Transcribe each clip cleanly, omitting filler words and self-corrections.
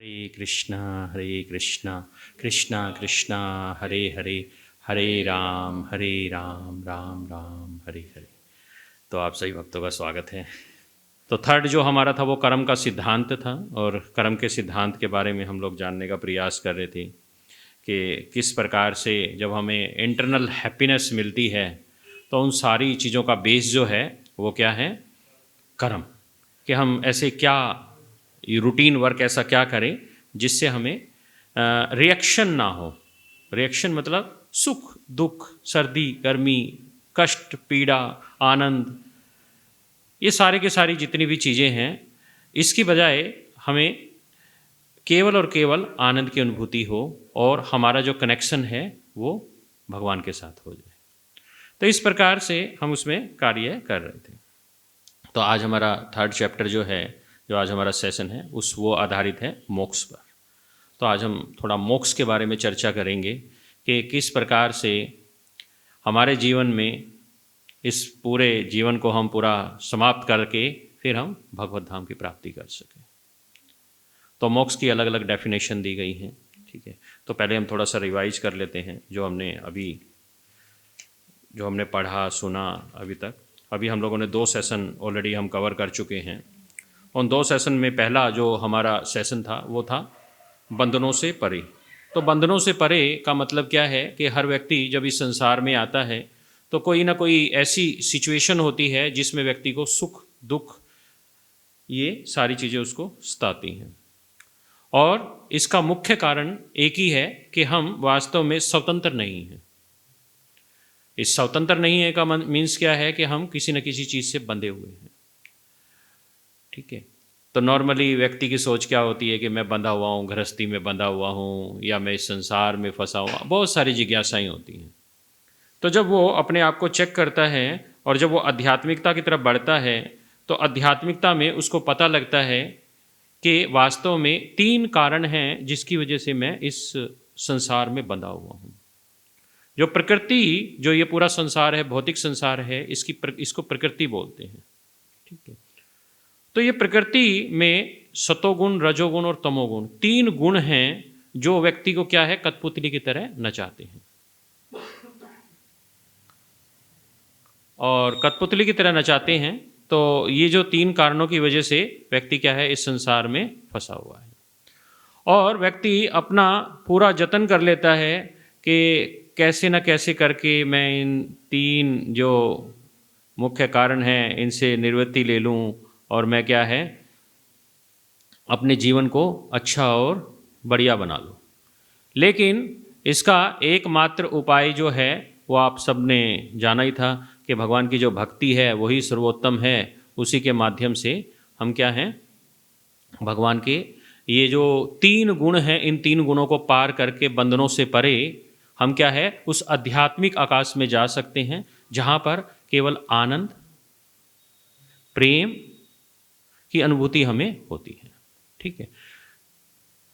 हरे कृष्णा कृष्णा कृष्णा हरे हरे हरे राम राम राम हरे हरे। तो आप सभी भक्तों का स्वागत है। तो थर्ड जो हमारा था वो कर्म का सिद्धांत था, और कर्म के सिद्धांत के बारे में हम लोग जानने का प्रयास कर रहे थे कि किस प्रकार से जब हमें इंटरनल हैप्पीनेस मिलती है तो उन सारी चीज़ों का बेस जो है वो क्या है, कर्म। कि हम ऐसे क्या रूटीन वर्क ऐसा क्या करें जिससे हमें रिएक्शन ना हो। रिएक्शन मतलब सुख दुख, सर्दी गर्मी, कष्ट पीड़ा, आनंद, ये सारे के सारी जितनी भी चीज़ें हैं, इसकी बजाय हमें केवल और केवल आनंद की अनुभूति हो और हमारा जो कनेक्शन है वो भगवान के साथ हो जाए। तो इस प्रकार से हम उसमें कार्य कर रहे थे। तो आज हमारा थर्ड चैप्टर जो है, जो आज हमारा सेशन है, वो आधारित है मोक्ष पर। तो आज हम थोड़ा मोक्ष के बारे में चर्चा करेंगे कि किस प्रकार से हमारे जीवन में इस पूरे जीवन को हम पूरा समाप्त करके फिर हम भगवत धाम की प्राप्ति कर सकें। तो मोक्ष की अलग अलग डेफिनेशन दी गई हैं, ठीक है। तो पहले हम थोड़ा सा रिवाइज कर लेते हैं जो हमने पढ़ा सुना अभी तक। अभी हम लोगों ने 2 सेशन ऑलरेडी हम कवर कर चुके हैं। उन 2 सेशन में पहला जो हमारा सेशन था वो था बंधनों से परे। तो बंधनों से परे का मतलब क्या है कि हर व्यक्ति जब इस संसार में आता है तो कोई ना कोई ऐसी सिचुएशन होती है जिसमें व्यक्ति को सुख दुख ये सारी चीज़ें उसको सताती हैं, और इसका मुख्य कारण एक ही है कि हम वास्तव में स्वतंत्र नहीं हैं। इस स्वतंत्र नहीं है का मीन्स क्या है कि हम किसी न किसी चीज़ से बंधे हुए हैं, ठीक है। तो नॉर्मली व्यक्ति की सोच क्या होती है कि मैं बंधा हुआ हूँ, गृहस्थी में बंधा हुआ हूँ, या मैं इस संसार में फंसा हुआ, बहुत सारी जिज्ञासाएं होती हैं। तो जब वो अपने आप को चेक करता है और जब वो आध्यात्मिकता की तरफ बढ़ता है तो आध्यात्मिकता में उसको पता लगता है कि वास्तव में 3 कारण हैं जिसकी वजह से मैं इस संसार में बंधा हुआ हूँ। जो प्रकृति, जो ये पूरा संसार है, भौतिक संसार है, इसको प्रकृति बोलते हैं, ठीक है। तो ये प्रकृति में सतोगुण, रजोगुण और तमोगुण 3 गुण हैं जो व्यक्ति को क्या है, कठपुतली की तरह नचाते हैं। और कठपुतली की तरह नचाते हैं, तो ये जो 3 कारणों की वजह से व्यक्ति क्या है, इस संसार में फंसा हुआ है। और व्यक्ति अपना पूरा जतन कर लेता है कि कैसे न कैसे करके मैं इन 3 जो मुख्य कारण हैं इनसे निवृत्ति ले लूँ और मैं क्या है, अपने जीवन को अच्छा और बढ़िया बना लूँ। लेकिन इसका एकमात्र उपाय जो है वो आप सब ने जाना ही था कि भगवान की जो भक्ति है वही सर्वोत्तम है। उसी के माध्यम से हम क्या हैं, भगवान के ये जो 3 गुण हैं, इन 3 गुणों को पार करके बंधनों से परे हम क्या है, उस आध्यात्मिक आकाश में जा सकते हैं जहाँ पर केवल आनंद प्रेम की अनुभूति हमें होती है, ठीक है।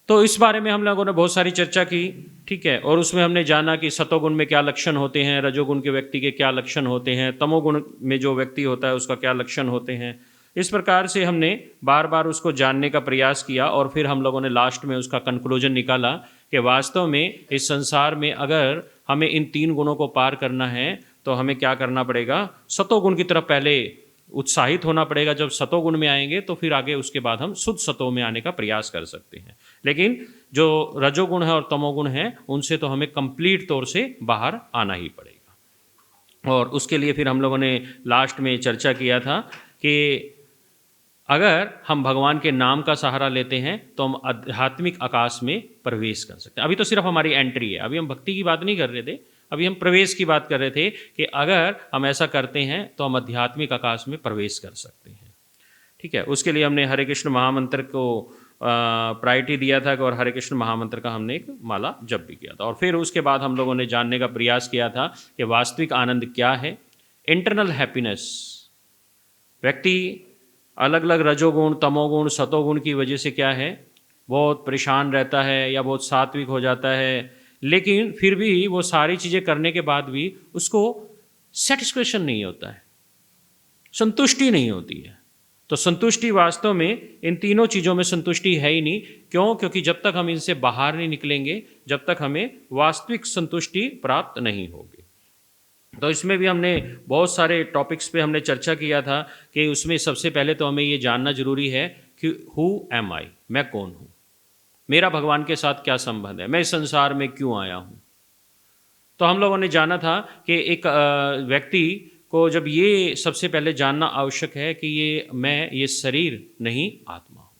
तो इस बारे में हम लोगों ने बहुत सारी चर्चा की, ठीक है। और उसमें हमने जाना कि सतोगुण में क्या लक्षण होते हैं, रजोगुण के व्यक्ति के क्या लक्षण होते हैं, तमोगुण में जो व्यक्ति होता है उसका क्या लक्षण होते हैं। इस प्रकार से हमने बार बार उसको जानने का प्रयास किया और फिर हम लोगों ने लास्ट में उसका कंक्लूजन निकाला कि वास्तव में इस संसार में अगर हमें इन 3 गुणों को पार करना है तो हमें क्या करना पड़ेगा, सतोगुण की तरफ पहले उत्साहित होना पड़ेगा। जब सतोगुण में आएंगे तो फिर आगे उसके बाद हम शुद्ध सतो में आने का प्रयास कर सकते हैं। लेकिन जो रजोगुण है और तमोगुण है उनसे तो हमें कंप्लीट तौर से बाहर आना ही पड़ेगा। और उसके लिए फिर हम लोगों ने लास्ट में चर्चा किया था कि अगर हम भगवान के नाम का सहारा लेते हैं तो हम आध्यात्मिक आकाश में प्रवेश कर सकते हैं। अभी तो सिर्फ हमारी एंट्री है, अभी हम भक्ति की बात नहीं कर रहे थे, अभी हम प्रवेश की बात कर रहे थे कि अगर हम ऐसा करते हैं तो हम आध्यात्मिक आकाश में प्रवेश कर सकते हैं, ठीक है। उसके लिए हमने हरे कृष्ण महामंत्र को प्रायोरिटी दिया था और हरे कृष्ण महामंत्र का हमने एक माला जप भी किया था। और फिर उसके बाद हम लोगों ने जानने का प्रयास किया था कि वास्तविक आनंद क्या है, इंटरनल हैप्पीनेस। व्यक्ति अलग अलग रजोगुण, तमोगुण, सतोगुण की वजह से क्या है, बहुत परेशान रहता है या बहुत सात्विक हो जाता है, लेकिन फिर भी वो सारी चीज़ें करने के बाद भी उसको सेटिस्फेक्शन नहीं होता है, संतुष्टि नहीं होती है। तो संतुष्टि वास्तव में इन तीनों चीज़ों में संतुष्टि है ही नहीं। क्यों? क्योंकि जब तक हम इनसे बाहर नहीं निकलेंगे, जब तक हमें वास्तविक संतुष्टि प्राप्त नहीं होगी। तो इसमें भी हमने बहुत सारे टॉपिक्स पे हमने चर्चा किया था कि उसमें सबसे पहले तो हमें ये जानना जरूरी है कि हु एम आई, मैं कौन हूँ, मेरा भगवान के साथ क्या संबंध है, मैं इस संसार में क्यों आया हूँ। तो हम लोगों ने जाना था कि एक व्यक्ति को जब ये सबसे पहले जानना आवश्यक है कि ये शरीर नहीं आत्मा हूँ।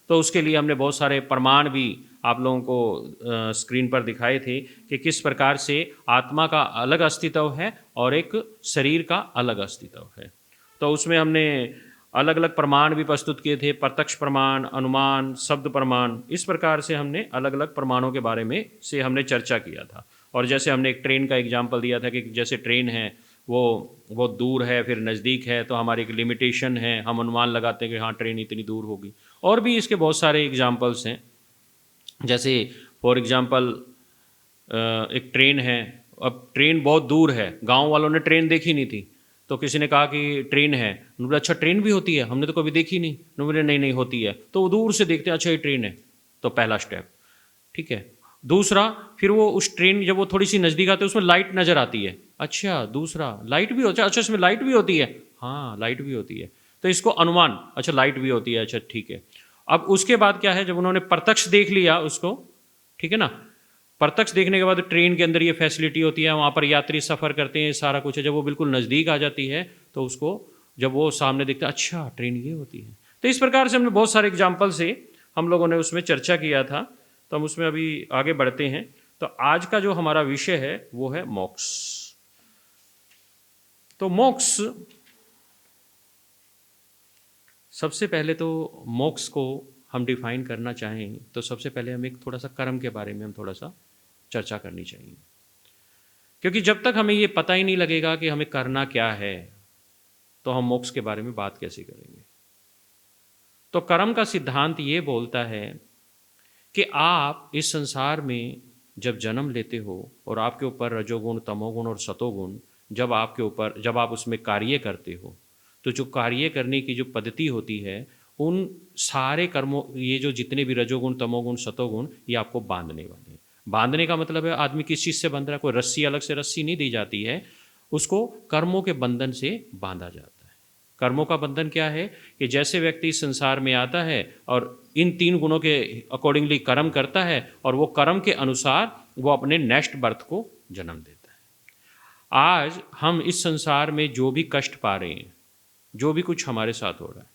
तो उसके लिए हमने बहुत सारे प्रमाण भी आप लोगों को स्क्रीन पर दिखाए थे कि किस प्रकार से आत्मा का अलग अस्तित्व है और एक शरीर का अलग अस्तित्व है। तो उसमें हमने अलग अलग प्रमाण भी प्रस्तुत किए थे, प्रत्यक्ष प्रमाण, अनुमान, शब्द प्रमाण। इस प्रकार से हमने अलग अलग प्रमाणों के बारे में से हमने चर्चा किया था। और जैसे हमने एक ट्रेन का एग्जाम्पल दिया था कि जैसे ट्रेन है वो बहुत दूर है फिर नज़दीक है, तो हमारी एक लिमिटेशन है, हम अनुमान लगाते हैं कि हाँ ट्रेन इतनी दूर होगी। और भी इसके बहुत सारे एग्जाम्पल्स हैं। जैसे फॉर एग्जाम्पल एक ट्रेन है, अब ट्रेन बहुत दूर है, गांव वालों ने ट्रेन देखी नहीं थी, तो किसी ने कहा कि ट्रेन है, उन्होंने बोला अच्छा ट्रेन भी होती है, हमने तो कभी देखी नहीं। उन्होंने बोले नहीं नहीं होती है। तो वो दूर से देखते हैं, अच्छा ये ट्रेन है, तो पहला स्टेप ठीक है। दूसरा, फिर वो उस ट्रेन जब वो थोड़ी सी नज़दीक आती है उसमें लाइट नज़र आती है, अच्छा दूसरा लाइट भी होता है, अच्छा इसमें लाइट भी होती है, हाँ लाइट भी होती है, तो इसको अनुमान, अच्छा लाइट भी होती है, अच्छा ठीक है। अब उसके बाद क्या है, जब उन्होंने प्रत्यक्ष देख लिया उसको, ठीक है ना, प्रत्यक्ष देखने के बाद ट्रेन के अंदर ये फैसिलिटी होती है, वहाँ पर यात्री सफ़र करते हैं, सारा कुछ है। जब वो बिल्कुल नज़दीक आ जाती है तो उसको जब वो सामने देखता है, अच्छा ट्रेन ये होती है। तो इस प्रकार से हमने बहुत सारे एग्जाम्पल से हम लोगों ने उसमें चर्चा किया था। तो हम उसमें अभी आगे बढ़ते हैं। तो आज का जो हमारा विषय है वो है मोक्ष। तो मोक्ष, सबसे पहले तो मोक्ष को हम डिफाइन करना चाहें तो सबसे पहले हम एक थोड़ा सा कर्म के बारे में हम थोड़ा सा चर्चा करनी चाहिए। क्योंकि जब तक हमें ये पता ही नहीं लगेगा कि हमें करना क्या है, तो हम मोक्ष के बारे में बात कैसे करेंगे। तो कर्म का सिद्धांत ये बोलता है कि आप इस संसार में जब जन्म लेते हो और आपके ऊपर रजोगुण, तमोगुण और सतोगुण जब आप उसमें कार्य करते हो, तो जो कार्य करने की जो पद्धति होती है, उन सारे कर्मों, ये जो जितने भी रजोगुण, तमोगुण, सतोगुण, ये आपको बांधने वाले हैं। बांधने का मतलब है आदमी किस चीज़ से बंध रहा है, कोई रस्सी, अलग से रस्सी नहीं दी जाती है, उसको कर्मों के बंधन से बांधा जाता है। कर्मों का बंधन क्या है कि जैसे व्यक्ति इस संसार में आता है और इन 3 गुणों के अकॉर्डिंगली कर्म करता है और वो कर्म के अनुसार वो अपने नेक्स्ट बर्थ को जन्म देता है। आज हम इस संसार में जो भी कष्ट पा रहे हैं, जो भी कुछ हमारे साथ हो रहा है,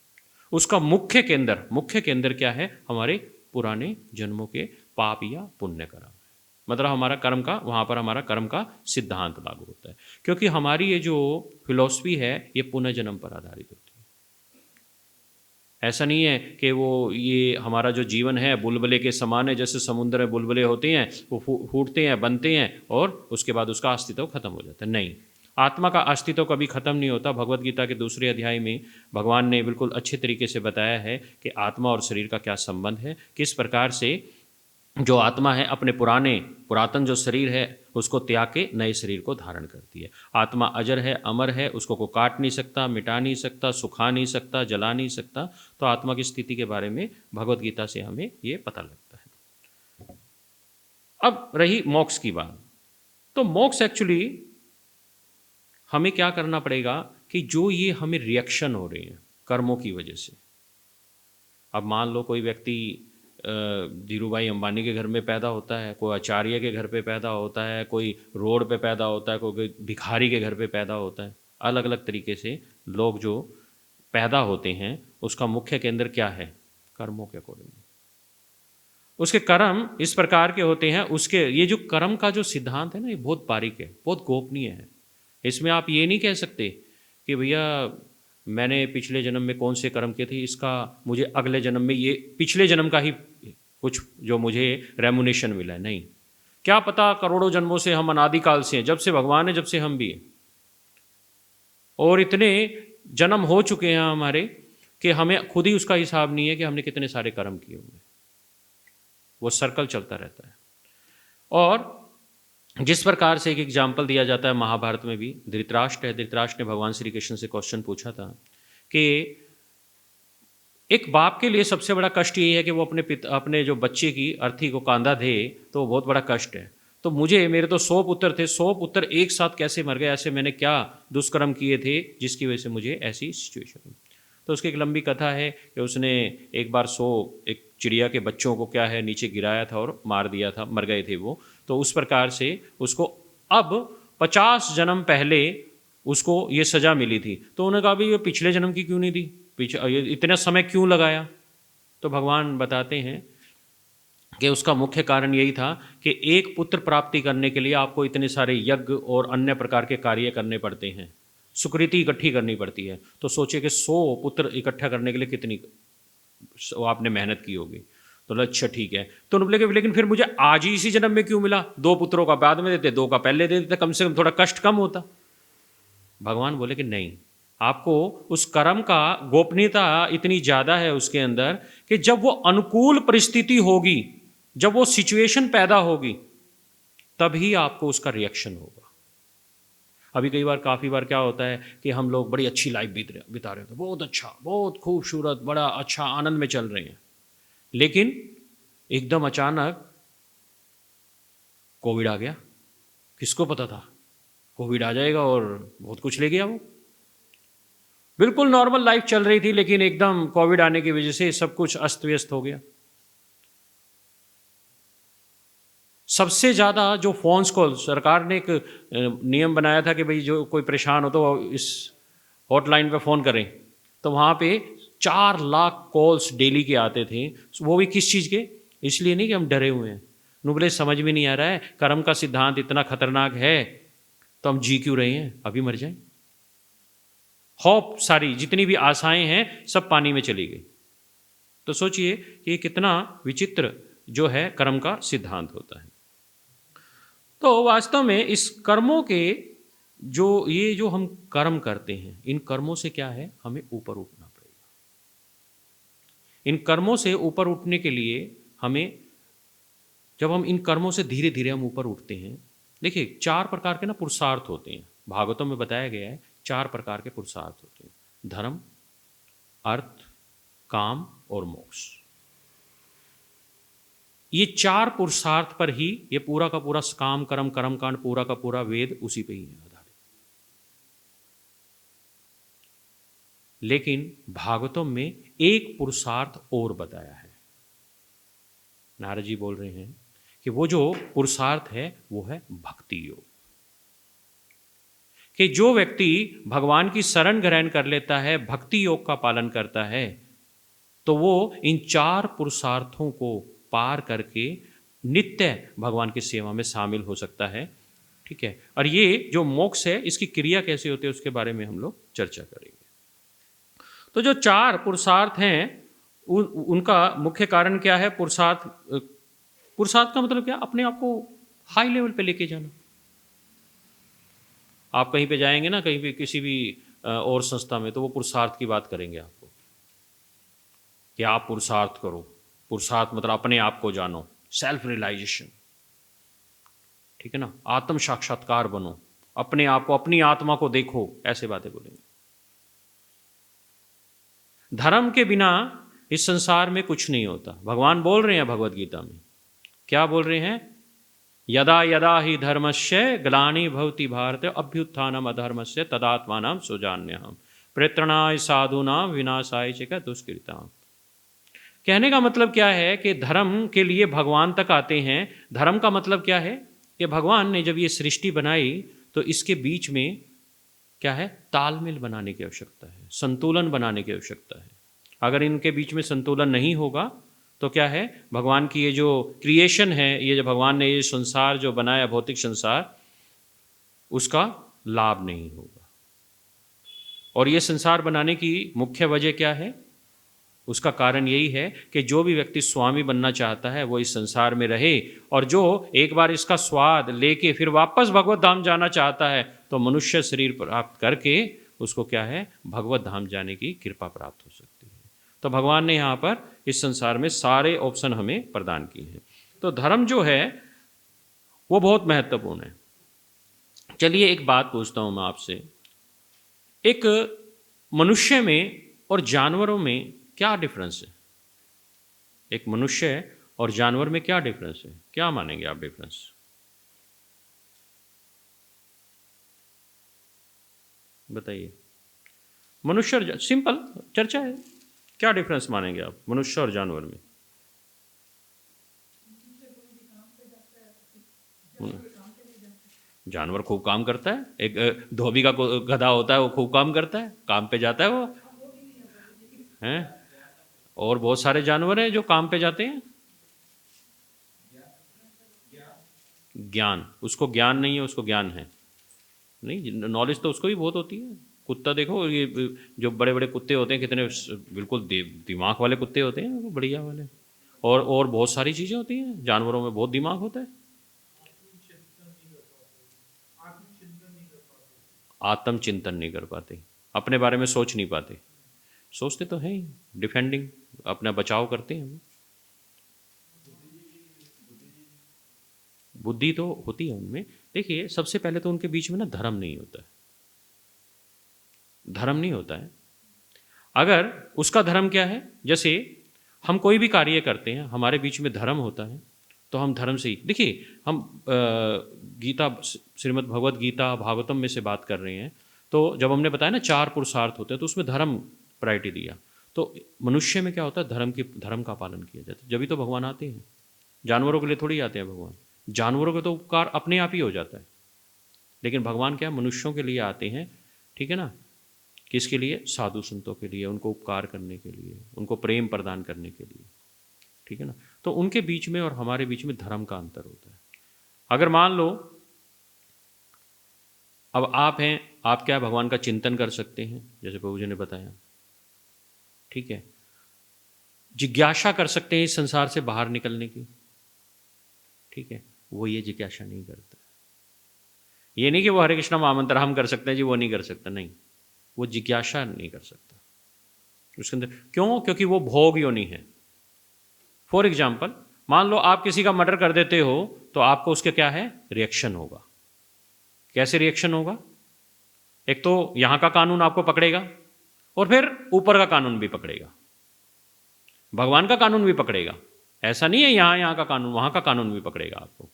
उसका मुख्य केंद्र क्या है, हमारे पुराने जन्मों के पाप या पुण्य कर्म। मतलब हमारा कर्म का, वहाँ पर हमारा कर्म का सिद्धांत लागू होता है। क्योंकि हमारी ये जो फिलॉसफी है ये पुनर्जन्म पर आधारित होती है। ऐसा नहीं है कि वो ये हमारा जो जीवन है बुलबुले के समान है, जैसे समुद्र में बुलबुले होते हैं, वो फूटते हैं, बनते हैं और उसके बाद उसका अस्तित्व खत्म हो जाता है। नहीं, आत्मा का अस्तित्व कभी खत्म नहीं होता। भगवद गीता के दूसरे अध्याय में भगवान ने बिल्कुल अच्छे तरीके से बताया है कि आत्मा और शरीर का क्या संबंध है, किस प्रकार से जो आत्मा है अपने पुरातन जो शरीर है उसको त्याग के नए शरीर को धारण करती है। आत्मा अजर है, अमर है, उसको कोई काट नहीं सकता, मिटा नहीं सकता, सुखा नहीं सकता, जला नहीं सकता। तो आत्मा की स्थिति के बारे में भगवद गीता से हमें ये पता लगता है। अब रही मोक्ष की बात, तो मोक्ष एक्चुअली हमें क्या करना पड़ेगा कि जो ये हमें रिएक्शन हो रहे हैं कर्मों की वजह से। अब मान लो कोई व्यक्ति धीरूभाई अंबानी के घर में पैदा होता है, कोई आचार्य के घर पे पैदा होता है, कोई रोड पे पैदा होता है, कोई भिखारी के घर पे पैदा होता है। अलग अलग तरीके से लोग जो पैदा होते हैं उसका मुख्य केंद्र क्या है, कर्मों के अकॉर्डिंग। उसके कर्म इस प्रकार के होते हैं। उसके ये जो कर्म का जो सिद्धांत है ना, ये बहुत बारीक है, बहुत गोपनीय है। इसमें आप ये नहीं कह सकते कि भैया मैंने पिछले जन्म में कौन से कर्म किए थे, इसका मुझे अगले जन्म में ये पिछले जन्म का ही कुछ जो मुझे रेमुनेशन मिला है। नहीं, क्या पता करोड़ों जन्मों से हम अनादिकाल से हैं, जब से भगवान है जब से हम भी हैं, और इतने जन्म हो चुके हैं हमारे कि हमें खुद ही उसका हिसाब नहीं है कि हमने कितने सारे कर्म किए होंगे। वो सर्कल चलता रहता है। और जिस प्रकार से एक एग्जाम्पल दिया जाता है महाभारत में भी, धृतराष्ट्र है, धृतराष्ट्र ने भगवान श्री कृष्ण से क्वेश्चन पूछा था कि एक बाप के लिए सबसे बड़ा कष्ट ये है कि वो अपने जो बच्चे की अर्थी को कांधा दे, तो बहुत बड़ा कष्ट है। तो मेरे तो 100 पुत्र थे, 100 पुत्र एक साथ कैसे मर गए, ऐसे मैंने क्या दुष्कर्म किए थे जिसकी वजह से मुझे ऐसी सिचुएशन हुई। तो उसकी एक लंबी कथा है कि उसने एक बार 100 एक चिड़िया के बच्चों को क्या है नीचे गिराया था और मार दिया था, मर गए थे वो। तो उस प्रकार से उसको अब 50 जन्म पहले उसको ये सज़ा मिली थी। तो उन्होंने कहा भाई ये पिछले जन्म की क्यों नहीं दी, ये इतना समय क्यों लगाया। तो भगवान बताते हैं कि उसका मुख्य कारण यही था कि एक पुत्र प्राप्ति करने के लिए आपको इतने सारे यज्ञ और अन्य प्रकार के कार्य करने पड़ते हैं, सुकृति इकट्ठी करनी पड़ती है। तो सोचे कि 100 पुत्र इकट्ठा करने के लिए कितनी आपने मेहनत की होगी। तो अच्छा ठीक है। तो उन्होंने बोले लेकिन फिर मुझे आज ही इसी जन्म में क्यों मिला, 2 पुत्रों का बाद में देते, 2 का पहले दे देते, कम से कम थोड़ा कष्ट कम होता। भगवान बोले कि नहीं, आपको उस कर्म का गोपनीयता इतनी ज़्यादा है उसके अंदर कि जब वो अनुकूल परिस्थिति होगी, जब वो सिचुएशन पैदा होगी, तभी आपको उसका रिएक्शन होगा। अभी काफ़ी बार क्या होता है कि हम लोग बड़ी अच्छी लाइफ बिता रहे होते हैं, बहुत अच्छा, बहुत खूबसूरत, बड़ा अच्छा आनंद में चल रहे हैं, लेकिन एकदम अचानक कोविड आ गया। किसको पता था कोविड आ जाएगा और बहुत कुछ ले गया वो। बिल्कुल नॉर्मल लाइफ चल रही थी, लेकिन एकदम कोविड आने की वजह से सब कुछ अस्त व्यस्त हो गया। सबसे ज़्यादा जो फ़ोन्स कॉल, सरकार ने एक नियम बनाया था कि भाई जो कोई परेशान हो तो इस हॉटलाइन पे फ़ोन करें। तो वहाँ पे 4 लाख कॉल्स डेली के आते थे। वो भी किस चीज़ के, इसलिए नहीं कि हम डरे हुए हैं, बोले समझ में नहीं आ रहा है, कर्म का सिद्धांत इतना खतरनाक है तो हम जी क्यों रहे हैं, अभी मर जाएं। होप सारी जितनी भी आशाएं हैं सब पानी में चली गई। तो सोचिए कि कितना विचित्र जो है कर्म का सिद्धांत होता है। तो वास्तव में इस कर्मों के जो हम कर्म करते हैं, इन कर्मों से क्या है, हमें ऊपर उठना पड़ेगा। इन कर्मों से ऊपर उठने के लिए हमें, जब हम इन कर्मों से धीरे धीरे हम ऊपर उठते हैं, देखिए 4 प्रकार के ना पुरुषार्थ होते हैं। भागवतों में बताया गया है 4 प्रकार के पुरुषार्थ होते हैं, धर्म, अर्थ, काम और मोक्ष। ये 4 पुरुषार्थ पर ही ये पूरा का पूरा काम कर्म कर्मकांड पूरा का पूरा वेद उसी पे ही है आधारित। लेकिन भागवतों में एक पुरुषार्थ और बताया है। नारद जी बोल रहे हैं कि वो जो पुरुषार्थ है वो है भक्ति योग। कि जो व्यक्ति भगवान की शरण ग्रहण कर लेता है, भक्ति योग का पालन करता है, तो वो इन 4 पुरुषार्थों को पार करके नित्य भगवान की सेवा में शामिल हो सकता है। ठीक है। और ये जो मोक्ष है इसकी क्रिया कैसे होती है उसके बारे में हम लोग चर्चा करेंगे। तो जो 4 पुरुषार्थ हैं उनका मुख्य कारण क्या है। पुरुषार्थ का मतलब क्या, अपने आप को हाई लेवल पे लेके जाना। आप कहीं पे जाएंगे ना, कहीं पे किसी भी और संस्था में, तो वो पुरुषार्थ की बात करेंगे आपको कि आप पुरुषार्थ करो। पुरुषार्थ मतलब अपने आप को जानो, सेल्फ रियलाइजेशन, ठीक है ना, आत्म साक्षात्कार बनो, अपने आप को, अपनी आत्मा को देखो, ऐसे बातें बोलेंगे। धर्म के बिना इस संसार में कुछ नहीं होता। भगवान बोल रहे हैं भगवद गीता में, क्या बोल रहे हैं, यदा यदा ही धर्मस्य ग्लानि भवति भारत अभ्युत्थानम अधर्मस्य तदात्मानं सृजाम्यहम् परित्राणाय साधूनां विनाशाय च दुष्कृताम्। कहने का मतलब क्या है कि धर्म के लिए भगवान तक आते हैं। धर्म का मतलब क्या है कि भगवान ने जब ये सृष्टि बनाई तो इसके बीच में क्या है, तालमेल बनाने की आवश्यकता है, संतुलन बनाने की आवश्यकता है। अगर इनके बीच में संतुलन नहीं होगा तो क्या है, भगवान की ये जो क्रिएशन है, ये जो भगवान ने ये संसार जो बनाया, भौतिक संसार, उसका लाभ नहीं होगा। और ये संसार बनाने की मुख्य वजह क्या है, उसका कारण यही है कि जो भी व्यक्ति स्वामी बनना चाहता है वो इस संसार में रहे, और जो एक बार इसका स्वाद लेके फिर वापस भगवत धाम जाना चाहता है तो मनुष्य शरीर प्राप्त करके उसको क्या है, भगवत धाम जाने की कृपा प्राप्त हो सकती है। तो भगवान ने यहाँ पर इस संसार में सारे ऑप्शन हमें प्रदान किए हैं। तो धर्म जो है वो बहुत महत्वपूर्ण है। चलिए एक बात पूछता हूँ मैं आपसे, एक मनुष्य में और जानवरों में क्या डिफरेंस है? एक मनुष्य और जानवर में क्या डिफरेंस है? क्या मानेंगे आप डिफरेंस? बताइए। मनुष्य और सिंपल चर्चा है, क्या डिफरेंस मानेंगे आप मनुष्य और जानवर में? जानवर खूब काम करता है, एक धोबी का गधा होता है, वो खूब काम करता है, काम पे जाता है वो, हैं? और बहुत सारे जानवर हैं जो काम पे जाते हैं। ज्ञान, उसको ज्ञान नहीं है, उसको ज्ञान है। नहीं, नॉलेज तो उसको भी बहुत होती है। कुत्ता देखो, ये जो बड़े बड़े कुत्ते होते हैं कितने बिल्कुल दिमाग वाले कुत्ते होते हैं, वो बढ़िया वाले। और बहुत सारी चीज़ें होती हैं, जानवरों में बहुत दिमाग होता है। आत्मचिंतन नहीं कर पाते, अपने बारे में सोच नहीं पाते। सोचते तो हैं ही, डिफेंडिंग, अपना बचाव करते हैं। बुद्धि तो होती है उनमें। देखिए, सबसे पहले तो उनके बीच में ना धर्म नहीं होता है। धर्म नहीं होता है। अगर उसका धर्म क्या है, जैसे हम कोई भी कार्य करते हैं, हमारे बीच में धर्म होता है, तो हम धर्म से ही, देखिए, हम गीता, श्रीमद् भगवत गीता, भागवतम में से बात कर रहे हैं, तो जब हमने बताया ना 4 पुरुषार्थ होते हैं, तो उसमें धर्म प्रायोरिटी दिया। तो मनुष्य में क्या होता है, धर्म का पालन किया जाता है, जब तो भगवान आते हैं। जानवरों के लिए थोड़ी आते हैं भगवान, जानवरों का तो उपकार अपने आप ही हो जाता है, लेकिन भगवान क्या मनुष्यों के लिए आते हैं, ठीक है ना? किसके लिए? साधु संतों के लिए, उनको उपकार करने के लिए, उनको प्रेम प्रदान करने के लिए, ठीक है ना? तो उनके बीच में और हमारे बीच में धर्म का अंतर होता है। अगर मान लो अब आप हैं, आप क्या भगवान का चिंतन कर सकते हैं, जैसे प्रभु जी ने बताया, ठीक है? जिज्ञासा कर सकते हैं इस संसार से बाहर निकलने की, ठीक है? वो ये जिज्ञासा नहीं करता। ये नहीं कि वो हरे कृष्णा महामंत्र हम कर सकते हैं जी, वो नहीं कर सकता, नहीं, वो जिज्ञासा नहीं कर सकता उसके अंदर। क्यों? क्योंकि वो भोग योनि है। फॉर एग्जाम्पल, मान लो आप किसी का मर्डर कर देते हो, तो आपको उसके क्या है, रिएक्शन होगा। कैसे रिएक्शन होगा? एक तो यहां का कानून आपको पकड़ेगा, और फिर ऊपर का कानून भी पकड़ेगा, भगवान का कानून भी पकड़ेगा। ऐसा नहीं है यहां का कानून, वहां का कानून भी पकड़ेगा आपको।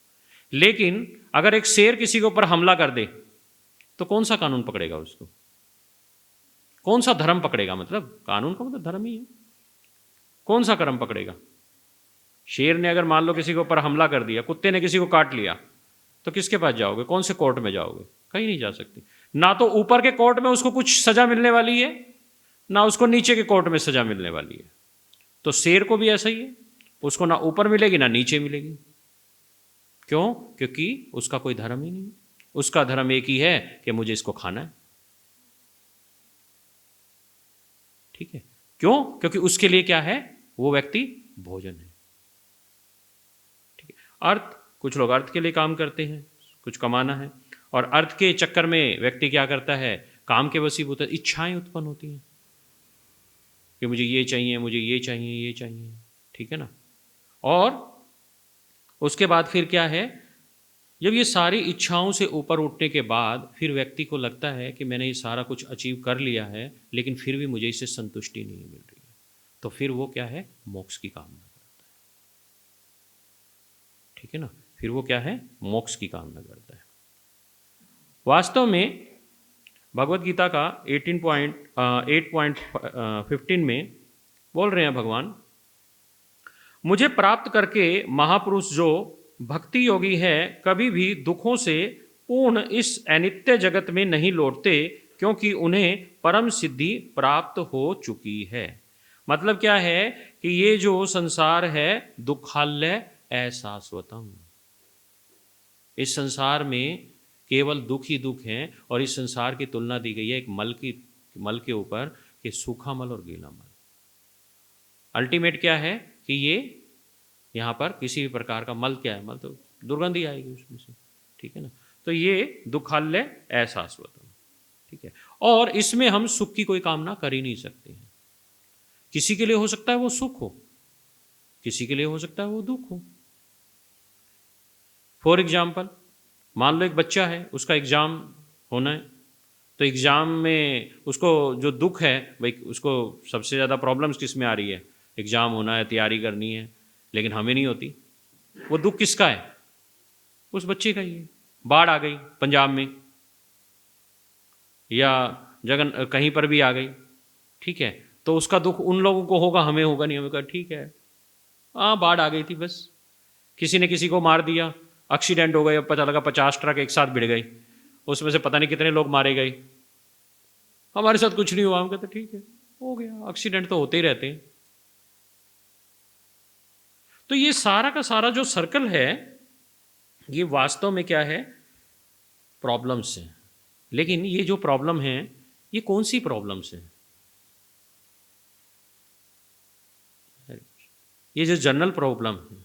लेकिन अगर एक शेर किसी के ऊपर हमला कर दे, तो कौन सा कानून पकड़ेगा उसको? कौन सा धर्म पकड़ेगा? मतलब कानून का मतलब धर्म ही है। कौन सा कर्म पकड़ेगा? शेर ने अगर मान लो किसी के ऊपर हमला कर दिया, कुत्ते ने किसी को काट लिया, तो किसके पास जाओगे? कौन से कोर्ट में जाओगे? कहीं नहीं जा सकते। ना तो ऊपर के कोर्ट में उसको कुछ सजा मिलने वाली है, ना उसको नीचे के कोर्ट में सजा मिलने वाली है। तो शेर को भी ऐसा ही है, उसको ना ऊपर मिलेगी ना नीचे मिलेगी। क्यों? क्योंकि उसका कोई धर्म ही नहीं। उसका धर्म एक ही है कि मुझे इसको खाना है, ठीक है? क्यों? क्योंकि उसके लिए क्या है, वो व्यक्ति भोजन है, ठीक है? अर्थ, कुछ लोग अर्थ के लिए काम करते हैं, कुछ कमाना है, और अर्थ के चक्कर में व्यक्ति क्या करता है, काम के वशीभूत इच्छाएं उत्पन्न होती हैं कि मुझे ये चाहिए, मुझे ये चाहिए, ये चाहिए, ठीक है ना? और उसके बाद फिर क्या है, जब ये सारी इच्छाओं से ऊपर उठने के बाद फिर व्यक्ति को लगता है कि मैंने ये सारा कुछ अचीव कर लिया है, लेकिन फिर भी मुझे इससे संतुष्टि नहीं मिल रही है, तो फिर वो क्या है, मोक्ष की कामना करता है, ठीक है ना? फिर वो क्या है, मोक्ष की कामना करता है। वास्तव में भगवत गीता का 8.15 में बोल रहे हैं भगवान, मुझे प्राप्त करके महापुरुष जो भक्ति योगी है, कभी भी दुखों से पूर्ण इस अनित्य जगत में नहीं लौटते, क्योंकि उन्हें परम सिद्धि प्राप्त हो चुकी है। मतलब क्या है कि ये जो संसार है, दुखालय अशाश्वतम, इस संसार में केवल दुख ही दुख हैं, और इस संसार की तुलना दी गई है एक मल के ऊपर, कि सूखा मल और गीला मल। अल्टीमेट क्या है कि ये यहाँ पर किसी भी प्रकार का मल, क्या है, मल तो दुर्गंध ही आएगी उसमें से, ठीक है ना? तो ये दुखालय अशाश्वतम, ठीक है? और इसमें हम सुख की कोई कामना कर ही नहीं सकते हैं। किसी के लिए हो सकता है वो सुख हो, किसी के लिए हो सकता है वो दुख हो। फॉर एग्जाम्पल, मान लो एक बच्चा है, उसका एग्जाम होना है, तो एग्ज़ाम में उसको जो दुख है भाई, उसको सबसे ज़्यादा प्रॉब्लम्स किस में आ रही है, एग्ज़ाम होना है, तैयारी करनी है, लेकिन हमें नहीं होती। वो दुख किसका है? उस बच्चे का ही है। बाढ़ आ गई पंजाब में या जगन कहीं पर भी आ गई, ठीक है, तो उसका दुख उन लोगों को होगा, हमें होगा नहीं। हमें कहा ठीक है, हाँ बाढ़ आ गई थी बस, किसी ने किसी को मार दिया, एक्सीडेंट हो गए, अब पता लगा 50 ट्रक एक साथ भिड़ गई, उसमें से पता नहीं कितने लोग मारे गए, हमारे साथ कुछ नहीं हुआ। हम कहते ठीक है, हो गया, एक्सीडेंट तो होते ही रहते हैं। तो ये सारा का सारा जो सर्कल है, ये वास्तव में क्या है, प्रॉब्लम्स हैं। लेकिन ये जो प्रॉब्लम है, ये कौन सी प्रॉब्लम्स हैं? ये जो जनरल प्रॉब्लम है,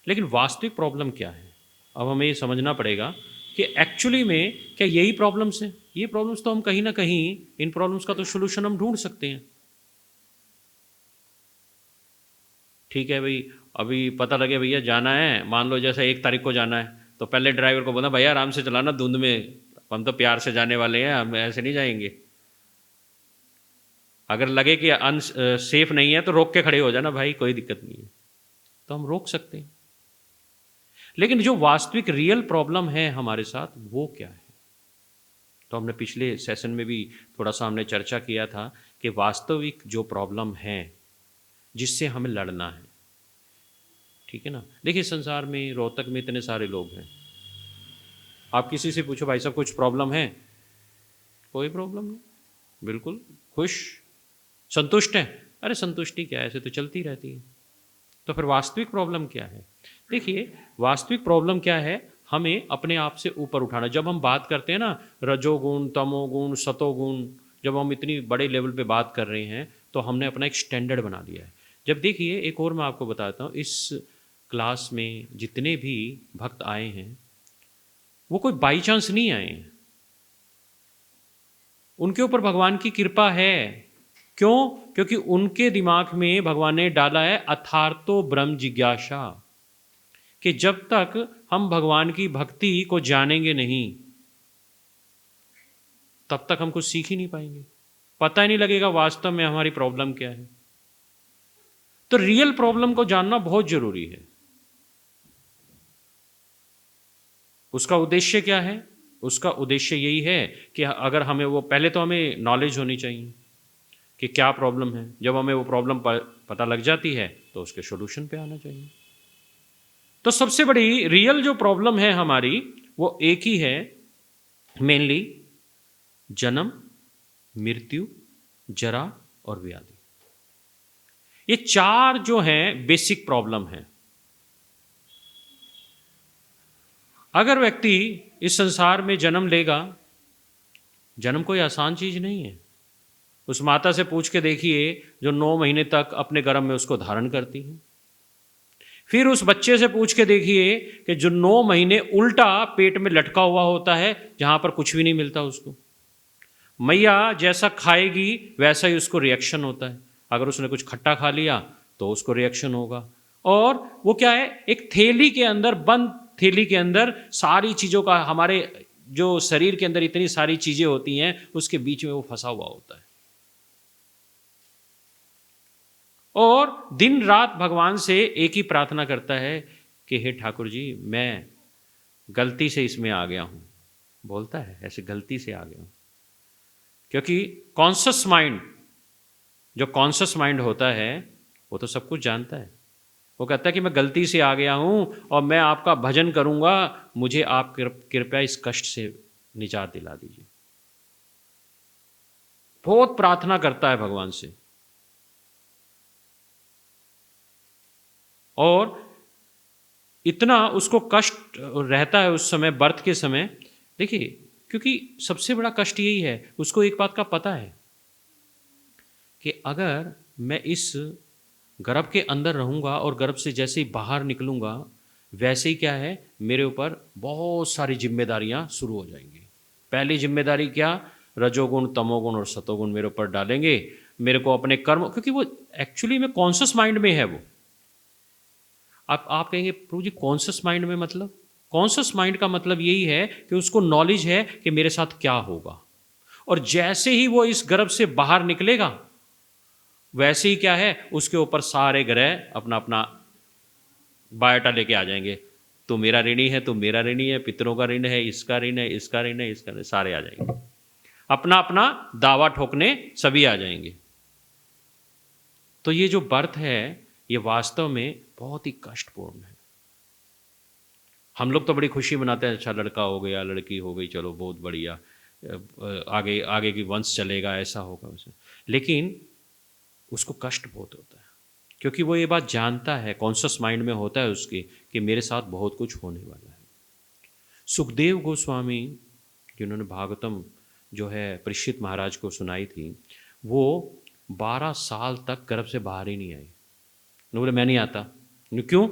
लेकिन वास्तविक प्रॉब्लम क्या है? अब हमें ये समझना पड़ेगा कि एक्चुअली में क्या यही प्रॉब्लम्स हैं? ये प्रॉब्लम्स तो हम कहीं ना कहीं, इन प्रॉब्लम्स का तो सोल्यूशन हम ढूंढ सकते हैं। ठीक है भाई, अभी पता लगे भैया जाना है, मान लो जैसे 1 तारीख को जाना है, तो पहले ड्राइवर को बोला भैया आराम से चलाना, धुंध में, हम तो प्यार से जाने वाले हैं, हम ऐसे नहीं जाएंगे। अगर लगे कि सेफ नहीं है तो रोक के खड़े हो जाना भाई, कोई दिक्कत नहीं है, तो हम रोक सकते हैं। लेकिन जो वास्तविक रियल प्रॉब्लम है हमारे साथ, वो क्या है? तो हमने पिछले सेशन में भी थोड़ा सा हमने चर्चा किया था कि वास्तविक जो प्रॉब्लम है जिससे हमें लड़ना है, ठीक है ना। देखिए संसार में, रोहतक में इतने सारे लोग हैं, आप किसी से पूछो भाई साहब कुछ प्रॉब्लम है, कोई प्रॉब्लम नहीं, बिल्कुल खुश, संतुष्ट हैं। अरे संतुष्टि क्या है, ऐसे तो चलती रहती है। तो फिर वास्तविक प्रॉब्लम क्या है? देखिए वास्तविक प्रॉब्लम क्या है, हमें अपने आप से ऊपर उठाना। जब हम बात करते हैं ना रजोगुण, तमोगुण, सतोगुण, जब हम इतनी बड़े लेवल पे बात कर रहे हैं तो हमने अपना एक स्टैंडर्ड बना दिया है। जब देखिए एक और मैं आपको बताता हूँ, इस क्लास में जितने भी भक्त आए हैं वो कोई बाई चांस नहीं आए हैं, उनके ऊपर भगवान की कृपा है। क्यों? क्योंकि उनके दिमाग में भगवान ने डाला है अथार्तो ब्रह्म जिज्ञासा, कि जब तक हम भगवान की भक्ति को जानेंगे नहीं तब तक हम कुछ सीख ही नहीं पाएंगे, पता ही नहीं लगेगा वास्तव में हमारी प्रॉब्लम क्या है। तो रियल प्रॉब्लम को जानना बहुत जरूरी है। उसका उद्देश्य क्या है? उसका उद्देश्य यही है कि अगर हमें वो, पहले तो हमें नॉलेज होनी चाहिए कि क्या प्रॉब्लम है। जब हमें वो प्रॉब्लम पता लग जाती है तो उसके सॉल्यूशन पे आना चाहिए। तो सबसे बड़ी रियल जो प्रॉब्लम है हमारी, वो एक ही है, मेनली जन्म, मृत्यु, जरा और व्याधि। ये 4 जो हैं बेसिक प्रॉब्लम हैं। अगर व्यक्ति इस संसार में जन्म लेगा, जन्म कोई आसान चीज नहीं है। उस माता से पूछ के देखिए जो 9 महीने तक अपने गर्भ में उसको धारण करती है। फिर उस बच्चे से पूछ के देखिए कि जो 9 महीने उल्टा पेट में लटका हुआ होता है, जहां पर कुछ भी नहीं मिलता उसको। मैया जैसा खाएगी वैसा ही उसको रिएक्शन होता है। अगर उसने कुछ खट्टा खा लिया तो उसको रिएक्शन होगा। और वो क्या है, एक थैली के अंदर, बंद थैली के अंदर सारी चीज़ों का, हमारे जो शरीर के अंदर इतनी सारी चीज़ें होती हैं, उसके बीच में वो फंसा हुआ होता है। और दिन रात भगवान से एक ही प्रार्थना करता है कि हे ठाकुर जी, मैं गलती से इसमें आ गया हूँ। बोलता है ऐसे, गलती से आ गया हूँ। क्योंकि कॉन्शस माइंड, जो कॉन्शस माइंड होता है वो तो सब कुछ जानता है। वो कहता है कि मैं गलती से आ गया हूँ और मैं आपका भजन करूँगा, मुझे आप कृपया इस कष्ट से निजात दिला दीजिए। बहुत प्रार्थना करता है भगवान से। और इतना उसको कष्ट रहता है उस समय, बर्थ के समय। देखिए, क्योंकि सबसे बड़ा कष्ट यही है, उसको एक बात का पता है कि अगर मैं इस गर्भ के अंदर रहूंगा और गर्भ से जैसे ही बाहर निकलूंगा, वैसे ही क्या है, मेरे ऊपर बहुत सारी जिम्मेदारियां शुरू हो जाएंगी। पहली जिम्मेदारी क्या? रजोगुण, तमोगुण और सतोगुण मेरे ऊपर डालेंगे। मेरे को अपने कर्म, क्योंकि वो एक्चुअली में कॉन्शियस माइंड में है वो। आप कहेंगे प्रभु जी कॉन्शियस माइंड में मतलब? कॉन्शियस माइंड का मतलब यही है कि उसको नॉलेज है कि मेरे साथ क्या होगा। और जैसे ही वो इस गर्भ से बाहर निकलेगा, वैसे ही क्या है, उसके ऊपर सारे ग्रह अपना अपना बायोटा लेके आ जाएंगे। तो मेरा ऋणी है, तो मेरा ऋणी है, पितरों का ऋण है, इसका ऋण है, इसका ऋण है, इसका ऋण, सारे आ जाएंगे, अपना अपना दावा ठोकने सभी आ जाएंगे। तो ये जो बर्थ है ये वास्तव में बहुत ही कष्टपूर्ण है। हम लोग तो बड़ी खुशी मनाते हैं, अच्छा लड़का हो गया, लड़की हो गई, चलो बहुत बढ़िया, आगे आगे की वंश चलेगा, ऐसा होगा वैसा। लेकिन उसको कष्ट बहुत होता है, क्योंकि वो ये बात जानता है, कॉन्शियस माइंड में होता है उसके, कि मेरे साथ बहुत कुछ होने वाला है। सुखदेव गोस्वामी जिन्होंने भागवतम जो है परीक्षित महाराज को सुनाई थी, वो 12 साल तक गर्भ से बाहर ही नहीं आई। बोले मैं नहीं आता। क्यों?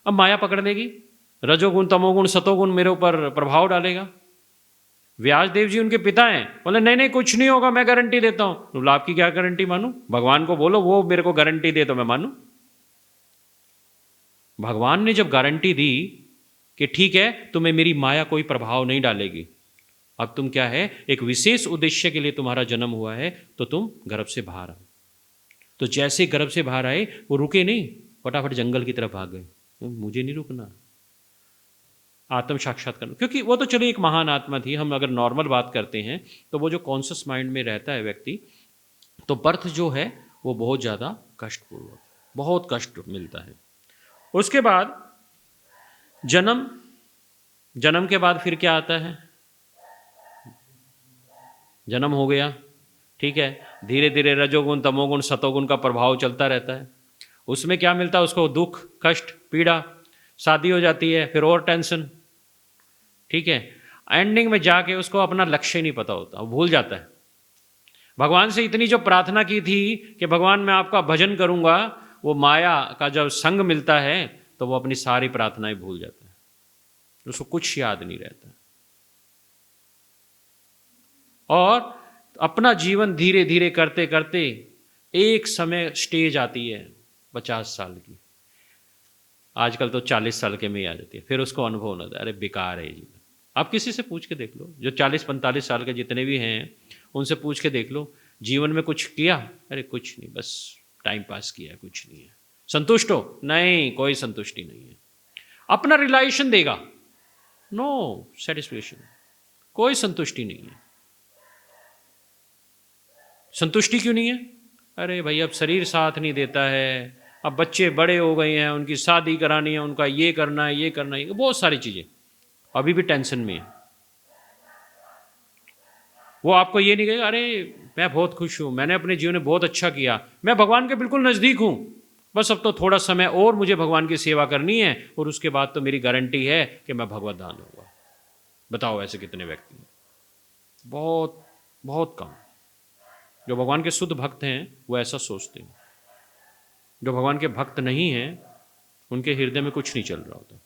अब माया पकड़ लेगी, रजोगुण तमोगुण सतोगुण मेरे ऊपर प्रभाव डालेगा। व्यासदेव जी उनके पिता हैं, बोले नहीं नहीं कुछ नहीं होगा, मैं गारंटी देता हूं। बोला आपकी क्या गारंटी मानूं? भगवान को बोलो, वो मेरे को गारंटी दे तो मैं मानूं। भगवान ने जब गारंटी दी कि ठीक है तुम्हें मेरी माया कोई प्रभाव नहीं डालेगी, अब तुम क्या है, एक विशेष उद्देश्य के लिए तुम्हारा जन्म हुआ है, तो तुम गर्भ से बाहर आओ। तो जैसे गर्भ से बाहर आए वो रुके नहीं, फटाफट जंगल की तरफ भाग गए। मुझे नहीं रुकना, आत्म साक्षात्कार, क्योंकि वो तो चलो एक महान आत्मा थी। हम अगर नॉर्मल बात करते हैं तो वो जो कॉन्शियस माइंड में रहता है व्यक्ति, तो बर्थ जो है वो बहुत ज़्यादा कष्टपूर्वक, बहुत कष्ट मिलता है। उसके बाद जन्म, जन्म के बाद फिर क्या आता है? जन्म हो गया, ठीक है, धीरे धीरे रजोगुण तमोगुण सतोगुण का प्रभाव चलता रहता है। उसमें क्या मिलता है उसको? दुख, कष्ट, पीड़ा। शादी हो जाती है, फिर और टेंशन, ठीक है। एंडिंग में जाके उसको अपना लक्ष्य ही नहीं पता होता, वो भूल जाता है। भगवान से इतनी जो प्रार्थना की थी कि भगवान मैं आपका भजन करूंगा, वो माया का जब संग मिलता है तो वो अपनी सारी प्रार्थनाएं भूल जाता है, उसको कुछ याद नहीं रहता। और अपना जीवन धीरे धीरे करते करते एक समय स्टेज आती है 50 साल की, आजकल तो 40 साल के में ही आ जाती है। फिर उसको अनुभव होता है अरे बेकार है जीवन। आप किसी से पूछ के देख लो, जो 40-45 साल के जितने भी हैं उनसे पूछ के देख लो, जीवन में कुछ किया? अरे कुछ नहीं, बस टाइम पास किया, कुछ नहीं है। संतुष्ट हो? नहीं, कोई संतुष्टि नहीं है। अपना रिलाइजेशन देगा, नो सेटिस्फेक्शन, कोई संतुष्टि नहीं है। संतुष्टि क्यों नहीं है? अरे भाई अब शरीर साथ नहीं देता है, अब बच्चे बड़े हो गए हैं, उनकी शादी करानी है, उनका ये करना है, ये करना है, बहुत सारी चीज़ें, अभी भी टेंशन में है। वो आपको ये नहीं कहेगा अरे मैं बहुत खुश हूँ, मैंने अपने जीवन में बहुत अच्छा किया, मैं भगवान के बिल्कुल नज़दीक हूँ, बस अब तो थोड़ा समय और मुझे भगवान की सेवा करनी है और उसके बाद तो मेरी गारंटी है कि मैं भगवत धाम होऊंगा। बताओ ऐसे कितने व्यक्ति हैं? बहुत बहुत कम। जो भगवान के शुद्ध भक्त हैं वो ऐसा सोचते हैं, जो भगवान के भक्त नहीं हैं उनके हृदय में कुछ नहीं चल रहा होता।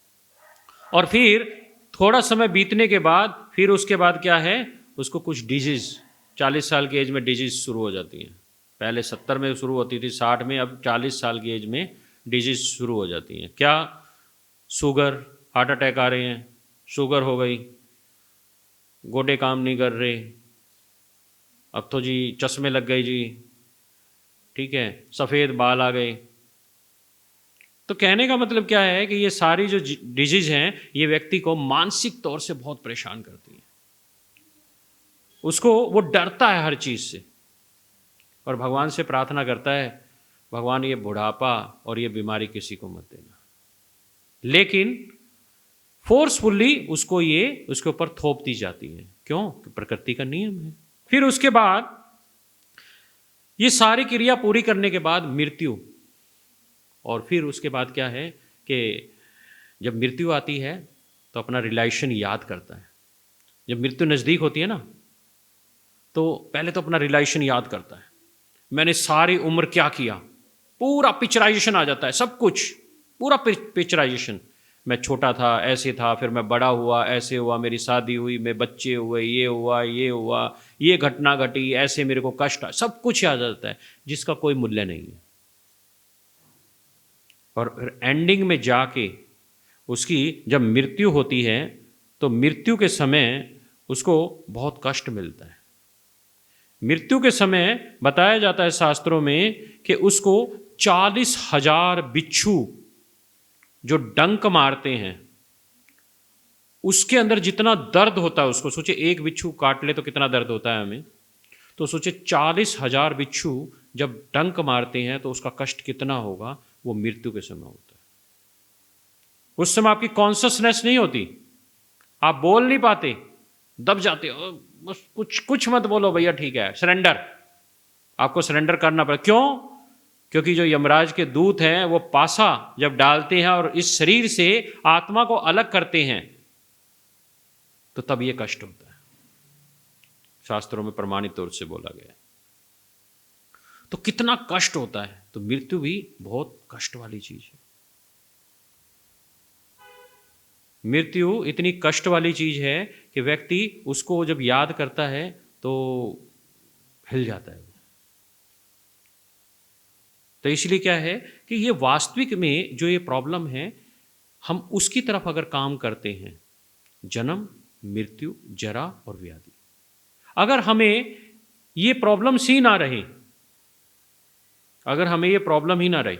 और फिर थोड़ा समय बीतने के बाद फिर उसके बाद क्या है, उसको कुछ डिजीज़, 40 साल की एज में डिजीज़ शुरू हो जाती हैं। पहले 70 में शुरू होती थी, 60 में, अब 40 साल की एज में डिजीज़ शुरू हो जाती हैं। क्या? शुगर, हार्ट अटैक आ रहे हैं, शुगर हो गई, गोडे काम नहीं कर रहे, अब तो जी चश्मे लग गए जी, ठीक है, सफ़ेद बाल आ गए। तो कहने का मतलब क्या है कि ये सारी जो डिजीज हैं ये व्यक्ति को मानसिक तौर से बहुत परेशान करती हैं। उसको वो डरता है हर चीज़ से और भगवान से प्रार्थना करता है भगवान ये बुढ़ापा और ये बीमारी किसी को मत देना। लेकिन फोर्सफुली उसको ये उसके ऊपर थोप दी जाती है। क्यों? कि प्रकृति का नियम है। फिर उसके बाद ये सारी क्रिया पूरी करने के बाद मृत्यु, और फिर उसके बाद क्या है कि जब मृत्यु आती है तो अपना रिलेशन याद करता है। जब मृत्यु नज़दीक होती है ना तो पहले तो अपना रिलेशन याद करता है, मैंने सारी उम्र क्या किया, पूरा पिक्चराइजेशन आ जाता है, सब कुछ पूरा पिक्चराइजेशन। मैं छोटा था ऐसे था, फिर मैं बड़ा हुआ ऐसे हुआ, मेरी शादी हुई, मेरे बच्चे हुए, ये हुआ ये हुआ, ये घटना घटी, ऐसे मेरे को कष्ट, सब कुछ याद आ जाता है जिसका कोई मूल्य नहीं है। और फिर एंडिंग में जाके उसकी जब मृत्यु होती है तो मृत्यु के समय उसको बहुत कष्ट मिलता है। मृत्यु के समय बताया जाता है शास्त्रों में कि उसको 40,000 बिच्छू जो डंक मारते हैं, उसके अंदर जितना दर्द होता है, उसको सोचे एक बिच्छू काट ले तो कितना दर्द होता है हमें, तो सोचे 40,000 बिच्छू जब डंक मारते हैं तो उसका कष्ट कितना होगा, वो मृत्यु के समय होता है। उस समय आपकी कॉन्शसनेस नहीं होती, आप बोल नहीं पाते, दब जाते हो, बस कुछ मत बोलो भैया, ठीक है, सरेंडर, आपको सरेंडर करना पड़ेगा। क्यों? क्योंकि जो यमराज के दूत हैं वो पासा जब डालते हैं और इस शरीर से आत्मा को अलग करते हैं तो तब ये कष्ट होता है, शास्त्रों में प्रमाणित तौर से बोला गया है। तो कितना कष्ट होता है, तो मृत्यु भी बहुत कष्ट वाली चीज है। मृत्यु इतनी कष्ट वाली चीज है कि व्यक्ति उसको जब याद करता है तो हिल जाता है। तो इसलिए क्या है कि ये वास्तविक में जो ये प्रॉब्लम है, हम उसकी तरफ अगर काम करते हैं, जन्म, मृत्यु, जरा और व्याधि, अगर हमें ये प्रॉब्लम्स ही ना रहे, अगर हमें ये प्रॉब्लम ही ना रहे,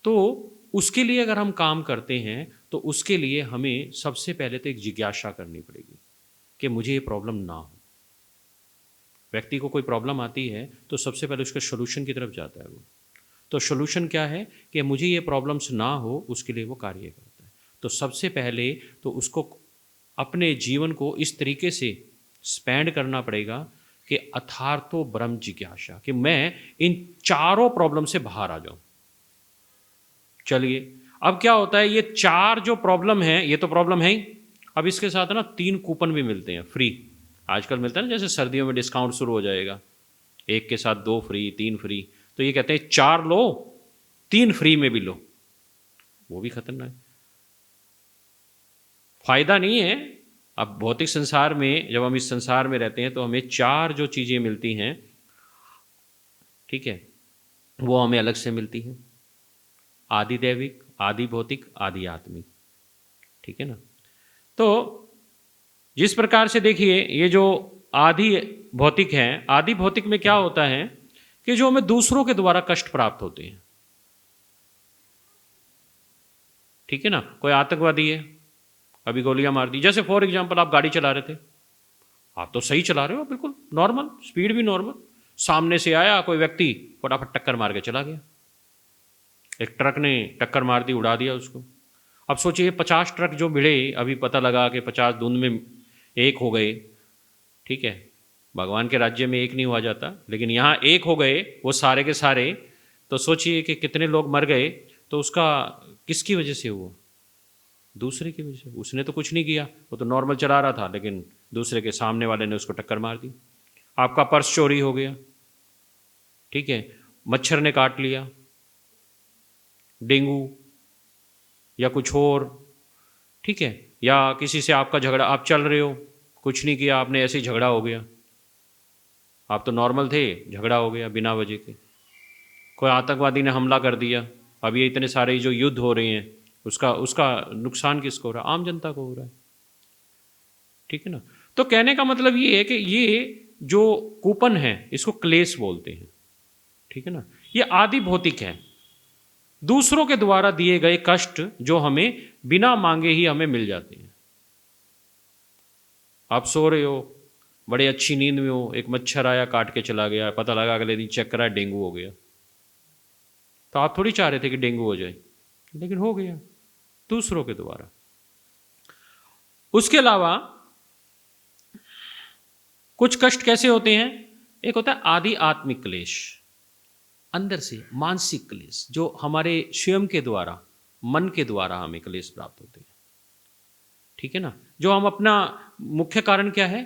तो उसके लिए अगर हम काम करते हैं तो उसके लिए हमें सबसे पहले तो एक जिज्ञासा करनी पड़ेगी कि मुझे ये प्रॉब्लम ना हो। व्यक्ति को कोई प्रॉब्लम आती है तो सबसे पहले उसके सोल्यूशन की तरफ जाता है वो। तो सोल्यूशन क्या है कि मुझे ये प्रॉब्लम्स ना हो, उसके लिए वो कार्य करता है। तो सबसे पहले तो उसको अपने जीवन को इस तरीके से स्पेंड करना पड़ेगा कि अथार्थो ब्रह्म जिज्ञासा, कि मैं इन चारों प्रॉब्लम से बाहर आ जाऊं। चलिए, अब क्या होता है, ये चार जो प्रॉब्लम है, ये तो प्रॉब्लम है ही, अब इसके साथ ना 3 कूपन भी मिलते हैं फ्री। आजकल मिलता है ना, जैसे सर्दियों में डिस्काउंट शुरू हो जाएगा, 1 के साथ 2 फ्री, 3 फ्री, तो ये कहते हैं 4 लो 3 फ्री में भी लो। वो भी खतरनाक है, फायदा नहीं है। अब भौतिक संसार में जब हम इस संसार में रहते हैं तो हमें 4 जो चीज़ें मिलती हैं, ठीक है, वो हमें अलग से मिलती हैं, आदि दैविक, आदि भौतिक, आदि आत्मिक, ठीक है ना। तो जिस प्रकार से देखिए, ये जो आदि भौतिक हैं, आदि भौतिक में क्या होता है कि जो हमें दूसरों के द्वारा कष्ट प्राप्त होते हैं, ठीक है ना। कोई आतंकवादी है, अभी गोलियां मार दी, जैसे फॉर एग्जांपल आप गाड़ी चला रहे थे, आप तो सही चला रहे हो, बिल्कुल नॉर्मल स्पीड भी नॉर्मल, सामने से आया कोई व्यक्ति, फटाफट टक्कर मार के चला गया, एक ट्रक ने टक्कर मार दी, उड़ा दिया उसको। अब सोचिए 50 ट्रक जो भिड़े, अभी पता लगा कि 50 धुंध में 1 हो गए, ठीक है, भगवान के राज्य में 1 नहीं हुआ जाता, लेकिन यहाँ 1 हो गए वो सारे के सारे, तो सोचिए कि कितने लोग मर गए। तो उसका किसकी वजह से हुआ? दूसरे की वजह से। उसने तो कुछ नहीं किया, वो तो नॉर्मल चला रहा था, लेकिन दूसरे के सामने वाले ने उसको टक्कर मार दी। आपका पर्स चोरी हो गया, ठीक है, मच्छर ने काट लिया, डेंगू या कुछ और, ठीक है, या किसी से आपका झगड़ा, आप चल रहे हो, कुछ नहीं किया आपने, ऐसे ही झगड़ा हो गया, आप तो नॉर्मल थे, झगड़ा हो गया बिना वजह के। कोई आतंकवादी ने हमला कर दिया, अब ये इतने सारे जो युद्ध हो रहे हैं, उसका नुकसान किसको हो रहा है? आम जनता को हो रहा है, ठीक है ना। तो कहने का मतलब ये है कि ये जो कूपन है इसको क्लेश बोलते हैं, ठीक है ना। ये आदि भौतिक है, दूसरों के द्वारा दिए गए कष्ट जो हमें बिना मांगे ही हमें मिल जाते हैं। आप सो रहे हो, बड़े अच्छी नींद में हो, एक मच्छर आया काट के चला गया, पता लगा अगले दिन चेक करा डेंगू हो गया। तो आप थोड़ी चाह रहे थे कि डेंगू हो जाए, लेकिन हो गया दूसरों के द्वारा। उसके अलावा कुछ कष्ट कैसे होते हैं? एक होता है आदि आत्मिक क्लेश, अंदर से मानसिक क्लेश, जो हमारे स्वयं के द्वारा, मन के द्वारा हमें क्लेश प्राप्त होते हैं, ठीक है ना। जो हम अपना मुख्य कारण क्या है,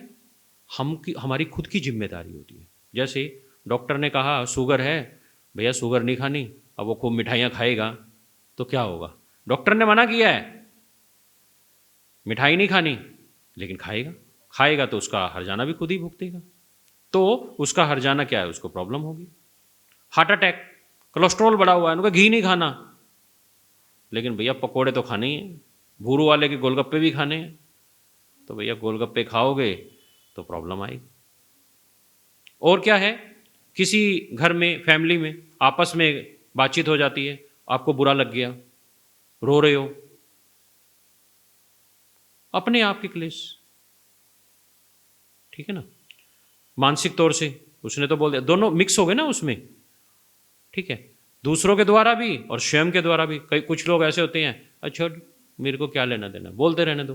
हमारी खुद की जिम्मेदारी होती है। जैसे डॉक्टर ने कहा शुगर है, भैया शुगर नहीं खानी, अब वो खूब मिठाइयाँ खाएगा तो क्या होगा? डॉक्टर ने मना किया है मिठाई नहीं खानी, लेकिन खाएगा तो उसका हर्जाना भी खुद ही भुगतेगा। तो उसका हर्जाना क्या है? उसको प्रॉब्लम होगी, हार्ट अटैक, कोलेस्ट्रॉल बढ़ा हुआ है, उनका घी नहीं खाना, लेकिन भैया पकोड़े तो खाने ही हैं, भूरू वाले के गोलगप्पे भी खाने हैं, तो भैया गोलगप्पे खाओगे तो प्रॉब्लम आएगी। और क्या है, किसी घर में, फैमिली में आपस में बातचीत हो जाती है, आपको बुरा लग गया, रो रहे हो, अपने आप के क्लेश, ठीक है ना। मानसिक तौर से उसने तो बोल दिया, दोनों मिक्स हो गए ना उसमें, ठीक है, दूसरों के द्वारा भी और स्वयं के द्वारा भी। कई कुछ लोग ऐसे होते हैं, अच्छा मेरे को क्या लेना देना, बोलते रहने दो,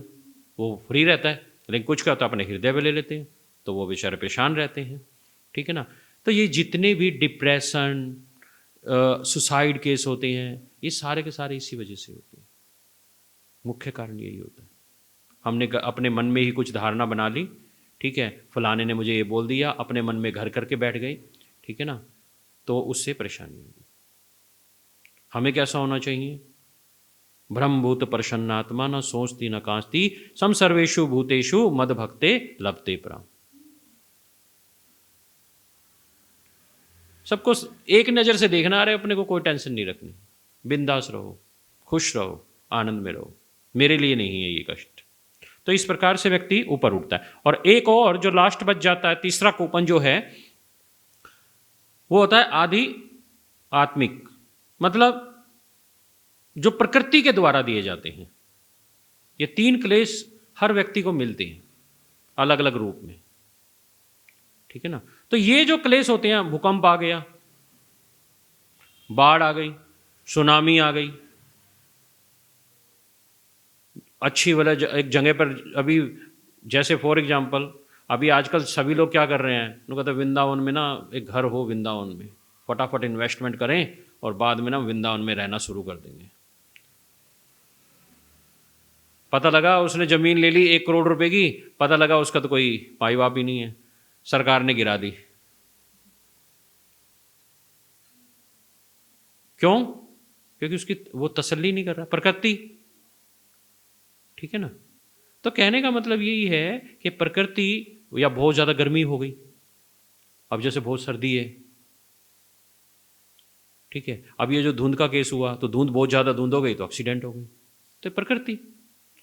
वो फ्री रहता है। लेकिन कुछ क्या होता है, अपने हृदय पे ले लेते हैं, तो वो बेचारे परेशान रहते हैं, ठीक है ना। तो ये जितने भी डिप्रेशन, सुसाइड केस होते हैं, ये सारे के सारे इसी वजह से होते हैं। मुख्य कारण यही होता है, हमने अपने मन में ही कुछ धारणा बना ली, ठीक है, फलाने ने मुझे ये बोल दिया, अपने मन में घर करके बैठ गई, ठीक है ना, तो उससे परेशानी होगी। हमें कैसा होना चाहिए, ब्रह्मभूत प्रसन्नात्मा, न सोचती न कांचती, सम सर्वेषु भूतेषु मद भक्ते लभते प्राण। सबको एक नज़र से देखना आ रहा है, अपने को कोई टेंशन नहीं रखनी, बिंदास रहो, खुश रहो, आनंद में रहो, मेरे लिए नहीं है ये कष्ट। तो इस प्रकार से व्यक्ति ऊपर उठता है। और एक और जो लास्ट बच जाता है, तीसरा कूपन जो है वो होता है आदि आत्मिक, मतलब जो प्रकृति के द्वारा दिए जाते हैं। ये तीन क्लेश हर व्यक्ति को मिलते हैं अलग अलग रूप में, ठीक है ना। तो ये जो क्लेश होते हैं, भूकंप आ गया, बाढ़ आ गई, सुनामी आ गई, अच्छी वाला एक जगह पर, अभी जैसे फॉर एग्जांपल अभी आजकल सभी लोग क्या कर रहे हैं, उनको कहते हैं वृंदावन में ना एक घर हो, वृंदावन में फटाफट इन्वेस्टमेंट करें और बाद में ना वृंदावन में रहना शुरू कर देंगे। पता लगा उसने ज़मीन ले ली 1 करोड़ रुपए की, पता लगा उसका तो कोई पाई बाप ही नहीं है, सरकार ने गिरा दी। क्यों? क्योंकि उसकी वो तसल्ली नहीं कर रहा, प्रकृति, ठीक है ना। तो कहने का मतलब यही है कि प्रकृति, या बहुत ज़्यादा गर्मी हो गई, अब जैसे बहुत सर्दी है, ठीक है, अब ये जो धुंध का केस हुआ, तो धुंध बहुत ज़्यादा धुंध हो गई तो एक्सीडेंट हो गई, तो प्रकृति,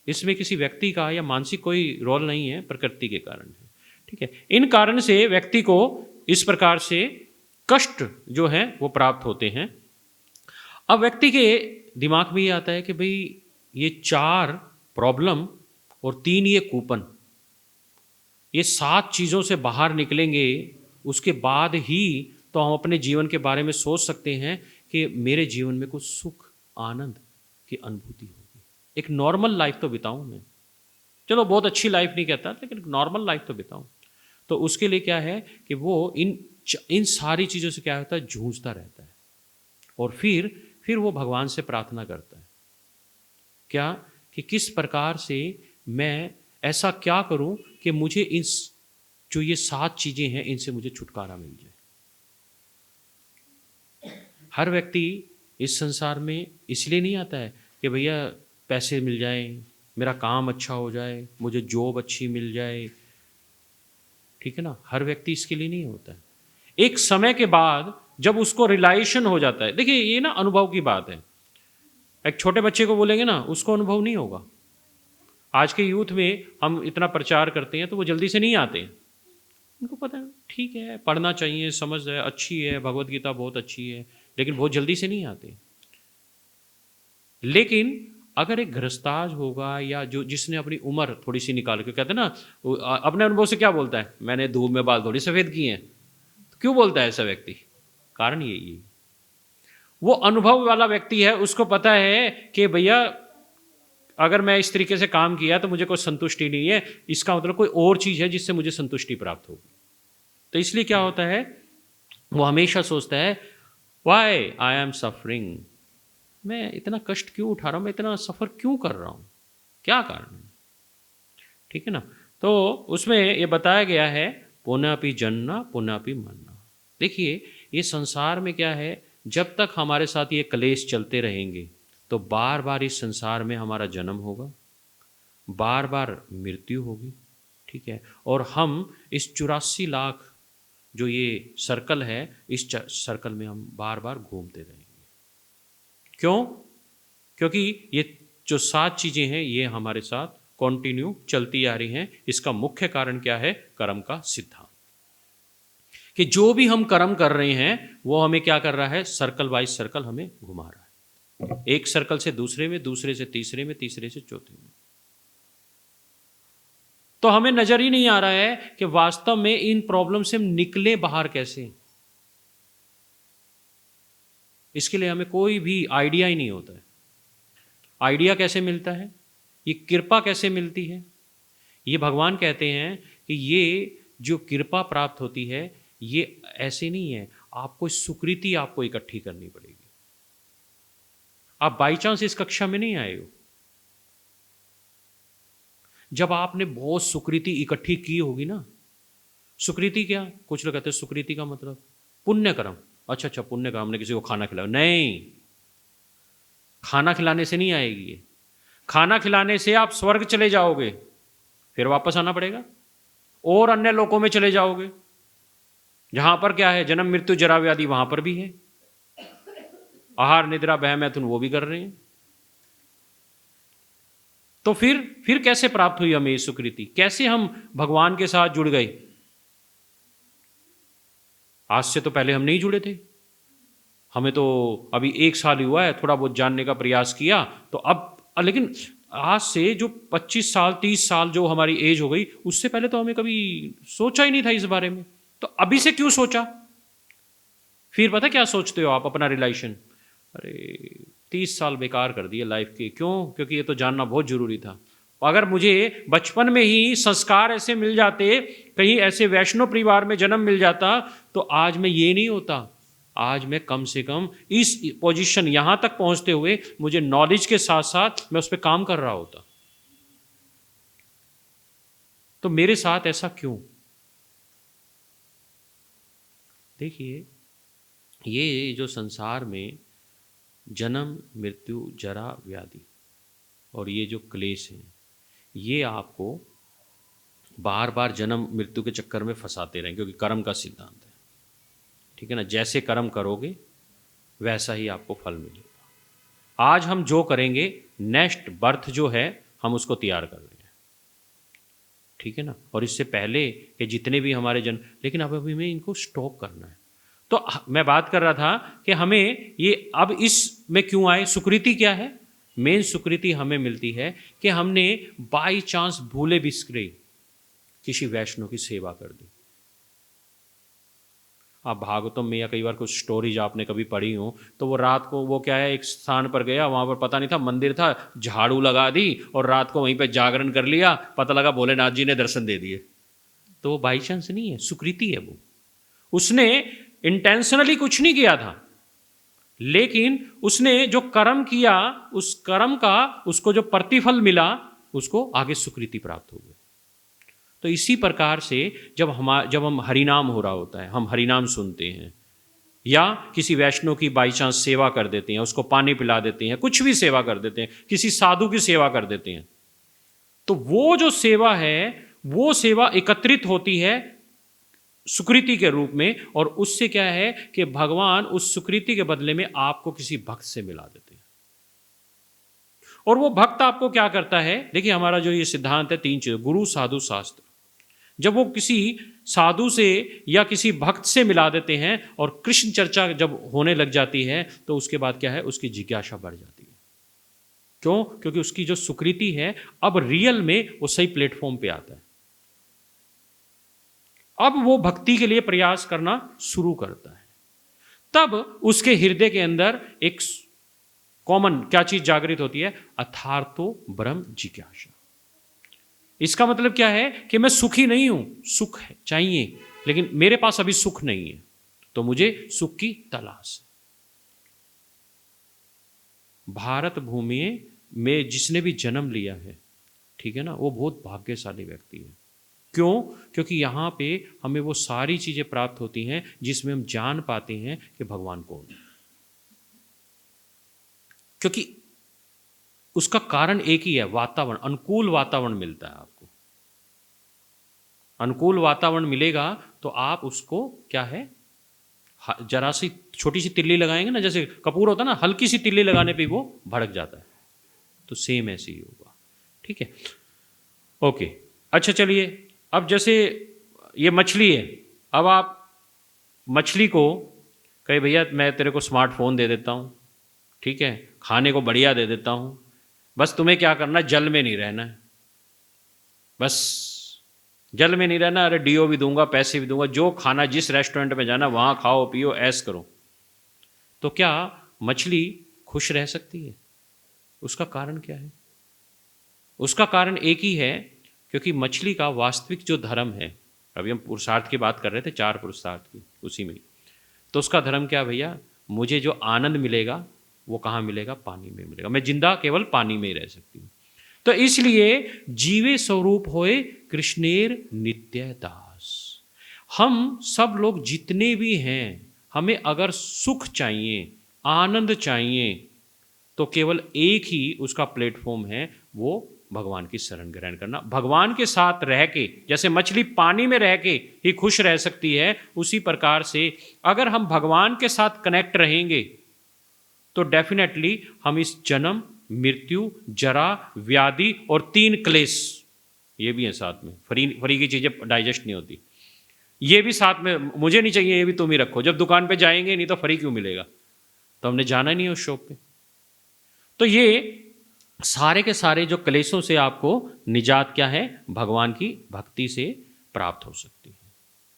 इसमें किसी व्यक्ति का या मानसिक कोई रोल नहीं है, प्रकृति के कारण है, ठीक है। इन कारण से व्यक्ति को इस प्रकार से कष्ट जो है वो प्राप्त होते हैं। अब व्यक्ति के दिमाग में ये आता है कि भाई ये 4 प्रॉब्लम और 3 ये कूपन, ये 7 चीज़ों से बाहर निकलेंगे, उसके बाद ही तो हम अपने जीवन के बारे में सोच सकते हैं कि मेरे जीवन में कुछ सुख आनंद की अनुभूति होगी, एक नॉर्मल लाइफ तो बिताऊं मैं, चलो बहुत अच्छी लाइफ नहीं कहता, लेकिन नॉर्मल लाइफ तो बिताऊं। तो उसके लिए क्या है कि वो इन सारी चीज़ों से क्या होता है, जूझता रहता है, और फिर वो भगवान से प्रार्थना करता है, क्या कि किस प्रकार से मैं ऐसा क्या करूं कि मुझे इन जो ये 7 चीज़ें हैं इनसे मुझे छुटकारा मिल जाए। हर व्यक्ति इस संसार में इसलिए नहीं आता है कि भैया पैसे मिल जाएं, मेरा काम अच्छा हो जाए, मुझे जॉब अच्छी मिल जाए, ठीक है ना। हर व्यक्ति इसके लिए नहीं होता है। एक समय के बाद जब उसको रियलाइजेशन हो जाता है, देखिए ये ना अनुभव की बात है, एक छोटे बच्चे को बोलेंगे ना, उसको अनुभव नहीं होगा। आज के यूथ में हम इतना प्रचार करते हैं तो वो जल्दी से नहीं आते हैं, उनको पता है ठीक है पढ़ना चाहिए, समझ है अच्छी है, भगवत गीता बहुत अच्छी है, लेकिन बहुत जल्दी से नहीं आते। लेकिन अगर एक गृहस्थाज होगा या जो जिसने अपनी उम्र थोड़ी सी निकाल के, कहते हैं ना, अपने अनुभव से क्या बोलता है, मैंने धूप में बाल थोड़ी सफ़ेद किए हैं, तो क्यों बोलता है ऐसा व्यक्ति? कारण यही है, वो अनुभव वाला व्यक्ति है, उसको पता है कि भैया अगर मैं इस तरीके से काम किया तो मुझे कोई संतुष्टि नहीं है, इसका मतलब कोई और चीज़ है जिससे मुझे संतुष्टि प्राप्त होगी। तो इसलिए क्या होता है, वो हमेशा सोचता है वाई आई एम सफरिंग, मैं इतना कष्ट क्यों उठा रहा हूँ, मैं इतना सफ़र क्यों कर रहा हूँ, क्या कारण है, ठीक है ना। तो उसमें ये बताया गया है पुनःपि जन्म पुनःपि मरना। देखिए ये संसार में क्या है, जब तक हमारे साथ ये क्लेश चलते रहेंगे तो बार बार इस संसार में हमारा जन्म होगा, बार बार मृत्यु होगी, ठीक है, और हम इस 84 लाख जो ये सर्कल है, इस सर्कल में हम बार बार घूमते रहेंगे। क्यों? क्योंकि ये जो 7 चीज़ें हैं ये हमारे साथ कंटिन्यू चलती आ रही हैं। इसका मुख्य कारण क्या है? कर्म का सिद्धांत, कि जो भी हम कर्म कर रहे हैं वो हमें क्या कर रहा है, सर्कल बाई सर्कल हमें घुमा रहा है, एक सर्कल से दूसरे में, दूसरे से तीसरे में, तीसरे से चौथे में। तो हमें नजर ही नहीं आ रहा है कि वास्तव में इन प्रॉब्लम से हम निकले बाहर कैसे। इसके लिए हमें कोई भी आइडिया ही नहीं होता है। आइडिया कैसे मिलता है, ये कृपा कैसे मिलती है? ये भगवान कहते हैं कि ये जो कृपा प्राप्त होती है ये ऐसे नहीं है, आपको सुकृति आपको इकट्ठी करनी पड़ेगी। आप बाई चांस इस कक्षा में नहीं आए हो। जब आपने बहुत सुकृति इकट्ठी की होगी ना, सुकृति क्या, कुछ लोग कहते हैं सुकृति का मतलब पुण्य कर्म। अच्छा, पुण्य कर्म, हमने किसी को खाना खिलाया, नहीं, खाना खिलाने से नहीं आएगी ये। खाना खिलाने से आप स्वर्ग चले जाओगे, फिर वापस आना पड़ेगा और अन्य लोकों में चले जाओगे जहां पर क्या है, जन्म मृत्यु जरा व्याधि वहां पर भी है, आहार निद्रा भय मैथुन वो भी कर रहे हैं। तो फिर कैसे प्राप्त हुई हमें ये सुकृति, कैसे हम भगवान के साथ जुड़ गए? आज से तो पहले हम नहीं जुड़े थे, हमें तो अभी 1 साल हुआ है, थोड़ा बहुत जानने का प्रयास किया तो अब, लेकिन आज से जो 25 साल 30 साल जो हमारी एज हो गई, उससे पहले तो हमें कभी सोचा ही नहीं था इस बारे में। तो अभी से क्यों सोचा? फिर पता क्या सोचते हो आप अपना रिलेशन, अरे 30 साल बेकार कर दिए लाइफ के, क्यों? क्योंकि ये तो जानना बहुत जरूरी था। अगर मुझे बचपन में ही संस्कार ऐसे मिल जाते, कहीं ऐसे वैष्णव परिवार में जन्म मिल जाता, तो आज मैं ये नहीं होता। आज मैं कम से कम इस पोजीशन यहां तक पहुंचते हुए मुझे नॉलेज के साथ साथ मैं उस पर काम कर रहा होता। तो मेरे साथ ऐसा क्यों? देखिए, ये जो संसार में जन्म मृत्यु जरा व्याधि और ये जो क्लेश हैं, ये आपको बार बार जन्म मृत्यु के चक्कर में फंसाते रहें, क्योंकि कर्म का सिद्धांत है, ठीक है ना। जैसे कर्म करोगे वैसा ही आपको फल मिलेगा। आज हम जो करेंगे, नेक्स्ट बर्थ जो है हम उसको तैयार कर रहे हैं, ठीक है ना। और इससे पहले कि जितने भी हमारे जन्म, लेकिन अब अभी हमें इनको स्टॉप करना है। तो मैं बात कर रहा था कि हमें ये अब इसमें क्यों आए। सुकृति क्या है? मेन सुकृति हमें मिलती है कि हमने बाई चांस भूले बिस्करे किसी वैष्णव की सेवा कर दी। आप भागवतम में या कई बार कुछ स्टोरीज आपने कभी पढ़ी हो, तो वो रात को वो क्या है, एक स्थान पर गया, वहाँ पर पता नहीं था मंदिर था, झाड़ू लगा दी और रात को वहीं पे जागरण कर लिया, पता लगा भोलेनाथ जी ने दर्शन दे दिए। तो वो बाई चांस नहीं है, सुकृति है वो। उसने इंटेंशनली कुछ नहीं किया था, लेकिन उसने जो कर्म किया, उस कर्म का उसको जो प्रतिफल मिला, उसको आगे सुकृति प्राप्त हो गई। तो इसी प्रकार से जब हम हरिनाम हो रहा होता है, हम हरिनाम सुनते हैं या किसी वैष्णव की बाई चांस सेवा कर देते हैं, उसको पानी पिला देते हैं, कुछ भी सेवा कर देते हैं, किसी साधु की सेवा कर देते हैं, तो वो जो सेवा है वो सेवा एकत्रित होती है सुकृति के रूप में, और उससे क्या है कि भगवान उस सुकृति के बदले में आपको किसी भक्त से मिला देते हैं। और वो भक्त आपको क्या करता है? देखिए, हमारा जो ये सिद्धांत है 3 चीज़, गुरु साधु शास्त्र। जब वो किसी साधु से या किसी भक्त से मिला देते हैं और कृष्ण चर्चा जब होने लग जाती है, तो उसके बाद क्या है, उसकी जिज्ञासा बढ़ जाती है। क्यों? क्योंकि उसकी जो सुकृति है अब रियल में वो सही प्लेटफॉर्म पे आता है। अब वो भक्ति के लिए प्रयास करना शुरू करता है। तब उसके हृदय के अंदर एक कॉमन क्या चीज जागृत होती है? अथार्थो ब्रह्म जिज्ञासा। इसका मतलब क्या है कि मैं सुखी नहीं हूं, सुख है चाहिए, लेकिन मेरे पास अभी सुख नहीं है, तो मुझे सुख की तलाश है। भारत भूमि में जिसने भी जन्म लिया है, ठीक है ना, वो बहुत भाग्यशाली व्यक्ति है। क्यों? क्योंकि यहाँ पे हमें वो सारी चीजें प्राप्त होती हैं जिसमें हम जान पाते हैं कि भगवान कौन है। क्योंकि उसका कारण एक ही है, वातावरण, अनुकूल वातावरण मिलता है आपको। अनुकूल वातावरण मिलेगा तो आप उसको क्या है, जरा सी छोटी सी तिल्ली लगाएंगे ना, जैसे कपूर होता है ना, हल्की सी तिल्ली लगाने पे वो भड़क जाता है, तो सेम ऐसे ही होगा। ठीक है, ओके। अच्छा चलिए, अब जैसे ये मछली है, अब आप मछली को कहे भैया मैं तेरे को स्मार्टफोन दे देता हूँ, ठीक है, खाने को बढ़िया दे देता हूँ, बस तुम्हें क्या करना, जल में नहीं रहना है, बस जल में नहीं रहना, अरे डीओ भी दूंगा, पैसे भी दूंगा, जो खाना जिस रेस्टोरेंट में जाना वहाँ खाओ पियो ऐश करो, तो क्या मछली खुश रह सकती है? उसका कारण क्या है? उसका कारण एक ही है, क्योंकि मछली का वास्तविक जो धर्म है, अभी हम पुरुषार्थ की बात कर रहे थे, 4 पुरुषार्थ की, उसी में, तो उसका धर्म क्या भैया, मुझे जो आनंद मिलेगा वो कहाँ मिलेगा? पानी में मिलेगा, मैं जिंदा केवल पानी में ही रह सकती हूँ। तो इसलिए जीवे स्वरूप होए कृष्णेर नित्य दास। हम सब लोग जितने भी हैं, हमें अगर सुख चाहिए, आनंद चाहिए, तो केवल एक ही उसका प्लेटफॉर्म है, वो भगवान की शरण ग्रहण करना। भगवान के साथ रह के, जैसे मछली पानी में रह के ही खुश रह सकती है, उसी प्रकार से अगर हम भगवान के साथ कनेक्ट रहेंगे तो डेफिनेटली हम इस जन्म, मृत्यु, जरा, व्याधि और 3 क्लेश, ये भी है साथ में, फ्री की चीज़ें डाइजेस्ट नहीं होती, ये भी साथ में, मुझे नहीं चाहिए ये भी तुम ही रखो, जब दुकान पे जाएंगे नहीं तो फ्री क्यों मिलेगा, तो हमने जाना नहीं है उस शॉप पे। तो ये सारे के सारे जो क्लेशों से आपको निजात क्या है? भगवान की भक्ति से प्राप्त हो सकती है,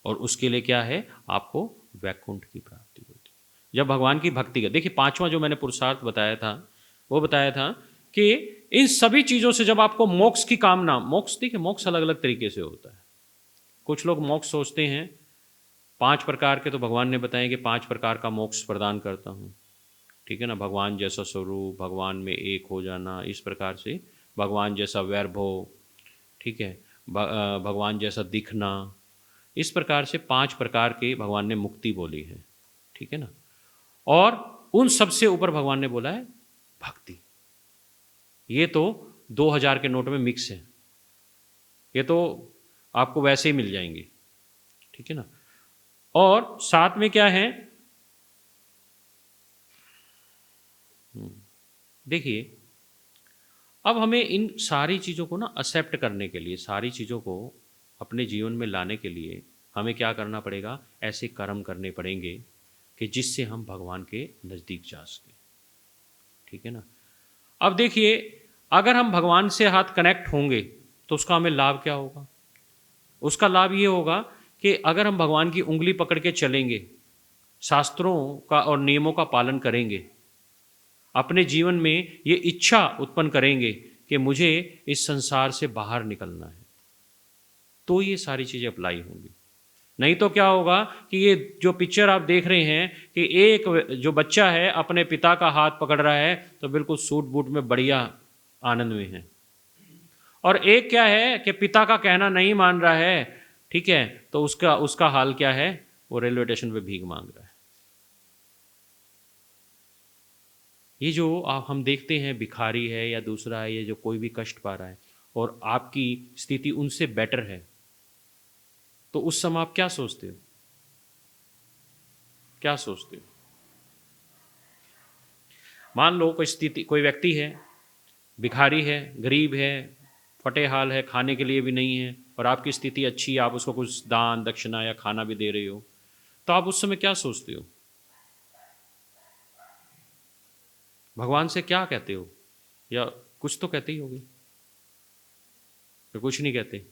और उसके लिए क्या है? आपको वैकुंठ की प्राप्ति होती है जब भगवान की भक्ति का। देखिए 5वां जो मैंने पुरुषार्थ बताया था, वो बताया था कि इन सभी चीज़ों से जब आपको मोक्ष की कामना, मोक्ष, देखिए मोक्ष अलग अलग तरीके से होता है। कुछ लोग मोक्ष सोचते हैं 5 प्रकार के, तो भगवान ने बताया कि 5 प्रकार का मोक्ष प्रदान करता हूँ, ठीक है ना, भगवान जैसा स्वरूप, भगवान में एक हो जाना, इस प्रकार से भगवान जैसा वैभव, ठीक है, भगवान जैसा दिखना, इस प्रकार से 5 प्रकार के भगवान ने मुक्ति बोली है, ठीक है ना। और उन सबसे ऊपर भगवान ने बोला है भक्ति। ये तो 2000 के नोट में मिक्स है, ये तो आपको वैसे ही मिल जाएंगे, ठीक है ना। और साथ में क्या है, देखिए अब हमें इन सारी चीज़ों को ना एक्सेप्ट करने के लिए, सारी चीज़ों को अपने जीवन में लाने के लिए हमें क्या करना पड़ेगा? ऐसे कर्म करने पड़ेंगे कि जिससे हम भगवान के नज़दीक जा सकें, ठीक है ना। अब देखिए अगर हम भगवान से हाथ कनेक्ट होंगे तो उसका हमें लाभ क्या होगा? उसका लाभ ये होगा कि अगर हम भगवान की उंगली पकड़ के चलेंगे, शास्त्रों का और नियमों का पालन करेंगे, अपने जीवन में ये इच्छा उत्पन्न करेंगे कि मुझे इस संसार से बाहर निकलना है, तो ये सारी चीज़ें अप्लाई होंगी। नहीं तो क्या होगा कि ये जो पिक्चर आप देख रहे हैं कि एक जो बच्चा है अपने पिता का हाथ पकड़ रहा है तो बिल्कुल सूट बूट में बढ़िया आनंद में है, और एक क्या है कि पिता का कहना नहीं मान रहा है, ठीक है, तो उसका हाल क्या है? वो रेलवे स्टेशन पे भीख मांग रहा है। ये जो आप हम देखते हैं भिखारी है या दूसरा है, ये जो कोई भी कष्ट पा रहा है और आपकी स्थिति उनसे बेटर है, तो उस समय आप क्या सोचते हो? क्या सोचते हो? मान लो कोई स्थिति, कोई व्यक्ति है, भिखारी है, गरीब है, फटे हाल है, खाने के लिए भी नहीं है, और आपकी स्थिति अच्छी है, आप उसको कुछ दान दक्षिणा या खाना भी दे रहे हो, तो आप उस समय क्या सोचते हो? भगवान से क्या कहते हो? या कुछ तो कहते ही होगे, तो कुछ नहीं कहते।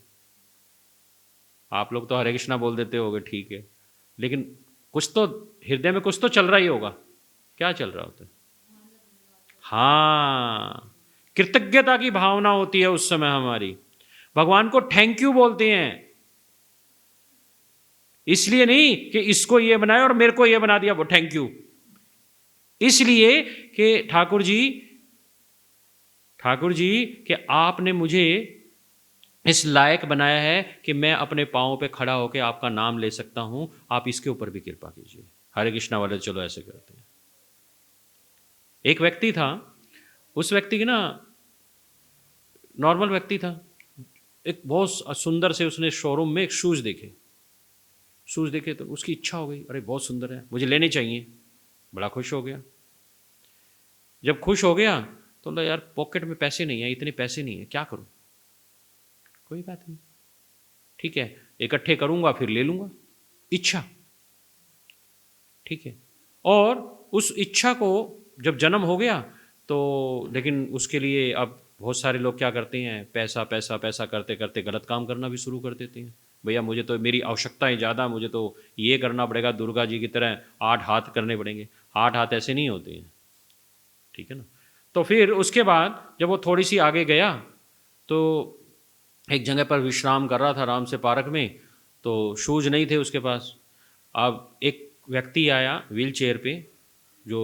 आप लोग तो हरे कृष्णा बोल देते होगे, ठीक है, लेकिन कुछ तो हृदय में कुछ तो चल रहा ही होगा। क्या चल रहा होता है? हाँ, कृतज्ञता की भावना होती है उस समय हमारी। भगवान को थैंक यू बोलते हैं, इसलिए नहीं कि इसको ये बनाया और मेरे को ये बना दिया, वो थैंक यू, इसलिए कि ठाकुर जी कि आपने मुझे इस लायक बनाया है कि मैं अपने पाँव पे खड़ा होकर आपका नाम ले सकता हूं, आप इसके ऊपर भी कृपा कीजिए। हरे कृष्णा वाले चलो ऐसे करते हैं। एक व्यक्ति था, उस व्यक्ति की ना, नॉर्मल व्यक्ति था, एक बहुत सुंदर से उसने शोरूम में एक शूज़ देखे तो उसकी इच्छा हो गई, अरे बहुत सुंदर है, मुझे लेने चाहिए। बड़ा खुश हो गया। जब खुश हो गया तो बोला यार पॉकेट में पैसे नहीं है, इतने पैसे नहीं है, क्या करूं? कोई बात नहीं, ठीक है, इकट्ठे करूंगा फिर ले लूंगा। इच्छा, ठीक है। और उस इच्छा को जब जन्म हो गया तो, लेकिन उसके लिए अब बहुत सारे लोग क्या करते हैं, पैसा पैसा पैसा करते करते गलत काम करना भी शुरू कर देते हैं। भैया मुझे तो मेरी आवश्यकताएं ज़्यादा, मुझे तो ये करना पड़ेगा, दुर्गा जी की तरह 8 हाथ करने पड़ेंगे। 8 हाथ ऐसे नहीं होते हैं, ठीक है ना। तो फिर उसके बाद जब वो थोड़ी सी आगे गया तो एक जगह पर विश्राम कर रहा था आराम से पार्क में, तो शूज़ नहीं थे उसके पास। अब एक व्यक्ति आया व्हील चेयर पे, जो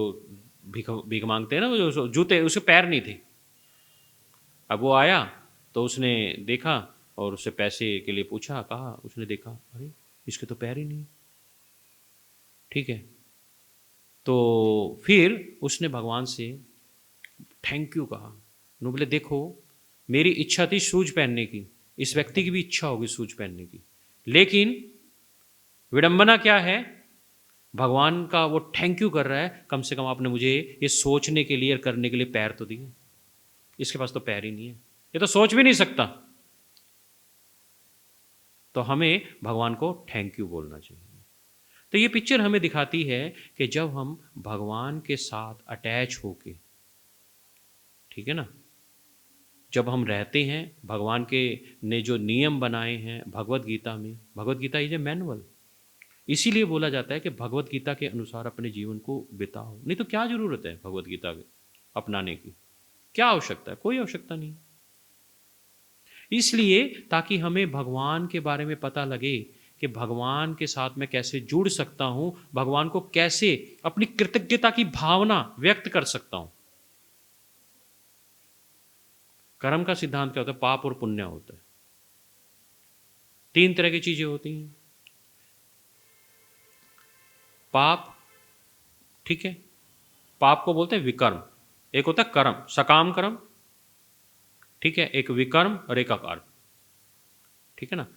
भीख भीख मांगते हैं ना, वो जो जूते, उसके पैर नहीं थे। अब वो आया तो उसने देखा और उससे पैसे के लिए पूछा, कहा, उसने देखा अरे इसके तो पैर ही नहीं, ठीक है। तो फिर उसने भगवान से थैंक यू कहा। उन्होंने बोले देखो मेरी इच्छा थी शूज पहनने की, इस व्यक्ति की भी इच्छा होगी शूज पहनने की, लेकिन विडंबना क्या है, भगवान का वो थैंक यू कर रहा है, कम से कम आपने मुझे ये सोचने के लिए और करने के लिए पैर तो दिए, इसके पास तो पैर ही नहीं है, ये तो सोच भी नहीं सकता। तो हमें भगवान को थैंक यू बोलना चाहिए। तो ये पिक्चर हमें दिखाती है कि जब हम भगवान के साथ अटैच होके, ठीक है ना, जब हम रहते हैं, भगवान के ने जो नियम बनाए हैं भगवत गीता में, Bhagavad Gita is a manual, इसीलिए बोला जाता है कि भगवत गीता के अनुसार अपने जीवन को बिताओ। नहीं तो क्या ज़रूरत है भगवत गीता अपनाने की, क्या आवश्यकता है, कोई आवश्यकता नहीं। इसलिए ताकि हमें भगवान के बारे में पता लगे कि भगवान के साथ मैं कैसे जुड़ सकता हूँ, भगवान को कैसे अपनी कृतज्ञता की भावना व्यक्त कर सकता हूँ। कर्म का सिद्धांत क्या होता है, पाप और पुण्य होता है। 3 तरह की चीजें होती हैं। पाप, ठीक है, पाप को बोलते हैं विकर्म। एक होता है कर्म, सकाम कर्म, ठीक है, एक विकर्म और एक अकर्म, ठीक है ना।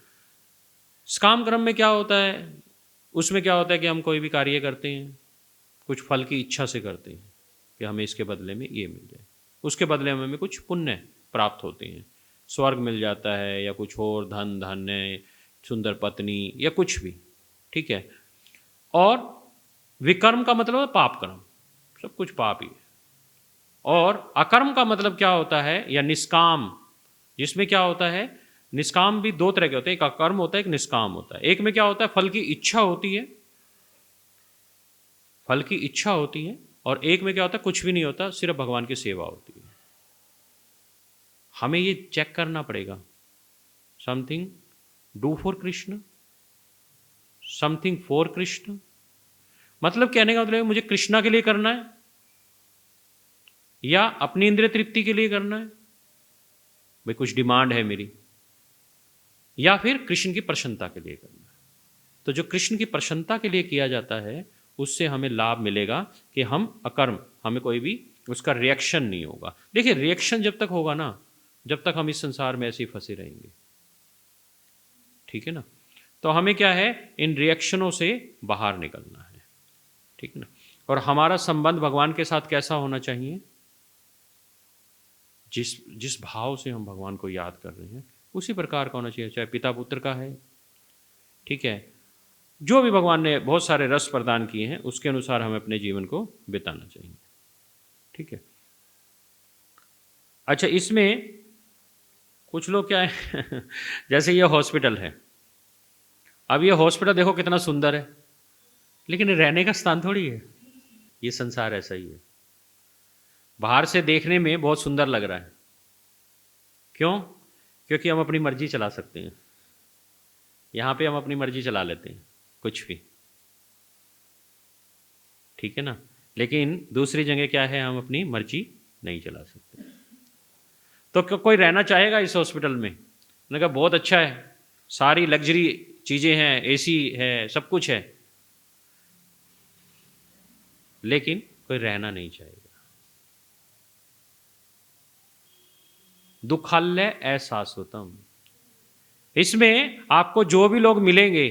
सकाम कर्म में क्या होता है, उसमें क्या होता है कि हम कोई भी कार्य करते हैं कुछ फल की इच्छा से करते हैं कि हमें इसके बदले में ये मिल जाए, उसके बदले में हमें कुछ पुण्य प्राप्त होते हैं, स्वर्ग मिल जाता है या कुछ और, धन धान्य, सुंदर पत्नी या कुछ भी, ठीक है। और विकर्म का मतलब है पाप कर्म, सब कुछ पाप ही है। और अकर्म का मतलब क्या होता है, या निष्काम, जिसमें क्या होता है, निष्काम भी 2 तरह के होते हैं, एक अकर्म होता है, एक निष्काम होता है। एक में क्या होता है, फल की इच्छा होती है, फल की इच्छा होती है, और एक में क्या होता है, कुछ भी नहीं होता, सिर्फ भगवान की सेवा होती है। हमें ये चेक करना पड़ेगा, something do for Krishna, something for Krishna, मतलब कहने का मतलब मुझे कृष्णा के लिए करना है या अपनी इंद्रिय तृप्ति के लिए करना है, भाई कुछ डिमांड है मेरी, या फिर कृष्ण की प्रसन्नता के लिए करना है। तो जो कृष्ण की प्रसन्नता के लिए किया जाता है उससे हमें लाभ मिलेगा कि हम अकर्म, हमें कोई भी उसका रिएक्शन नहीं होगा। देखिए रिएक्शन जब तक होगा ना, जब तक हम इस संसार में ऐसे ही फंसे रहेंगे, ठीक है ना। तो हमें क्या है, इन रिएक्शनों से बाहर निकलना है, ठीक है ना। और हमारा संबंध भगवान के साथ कैसा होना चाहिए, जिस भाव से हम भगवान को याद कर रहे हैं उसी प्रकार का होना चाहिए, चाहे पिता पुत्र का है, ठीक है, जो भी भगवान ने बहुत सारे रस प्रदान किए हैं उसके अनुसार हमें अपने जीवन को बिताना चाहिए, ठीक है। अच्छा, इसमें कुछ लोग क्या है जैसे ये हॉस्पिटल है, अब ये हॉस्पिटल देखो कितना सुंदर है, लेकिन रहने का स्थान थोड़ी है। ये संसार ऐसा ही है, बाहर से देखने में बहुत सुंदर लग रहा है, क्यों, क्योंकि हम अपनी मर्जी चला सकते हैं, यहाँ पे हम अपनी मर्जी चला लेते हैं कुछ भी, ठीक है ना। लेकिन दूसरी जगह क्या है, हम अपनी मर्जी नहीं चला सकते। तो कोई रहना चाहेगा इस हॉस्पिटल में, उन्होंने कहा बहुत अच्छा है, सारी लग्जरी चीज़ें हैं, एसी है, सब कुछ है, लेकिन कोई रहना नहीं चाहेगा। दुखालय अशाश्वतम, इसमें आपको जो भी लोग मिलेंगे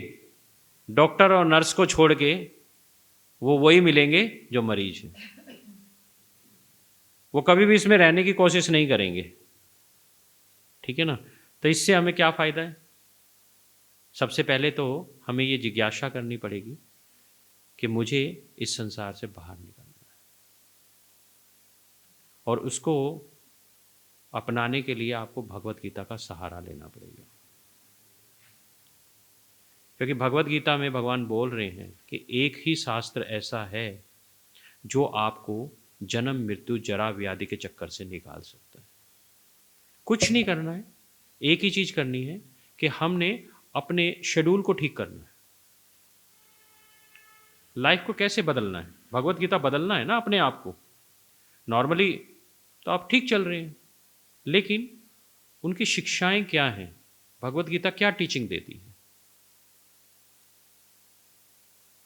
डॉक्टर और नर्स को छोड़ के, वो वही मिलेंगे जो मरीज हैं, वो कभी भी इसमें रहने की कोशिश नहीं करेंगे, ठीक है ना। तो इससे हमें क्या फ़ायदा है, सबसे पहले तो हमें ये जिज्ञासा करनी पड़ेगी कि मुझे इस संसार से बाहर निकलना है, और उसको अपनाने के लिए आपको भगवत गीता का सहारा लेना पड़ेगा। क्योंकि भगवत गीता में भगवान बोल रहे हैं कि एक ही शास्त्र ऐसा है जो आपको जन्म मृत्यु जरा व्याधि के चक्कर से निकाल सकता है। कुछ नहीं करना है, एक ही चीज करनी है कि हमने अपने शेड्यूल को ठीक करना है। लाइफ को कैसे बदलना है? भगवत गीता बदलना है ना अपने आप को। नॉर्मली तो आप ठीक चल रहे हैं, लेकिन उनकी शिक्षाएं क्या हैं? भगवत गीता क्या टीचिंग देती है?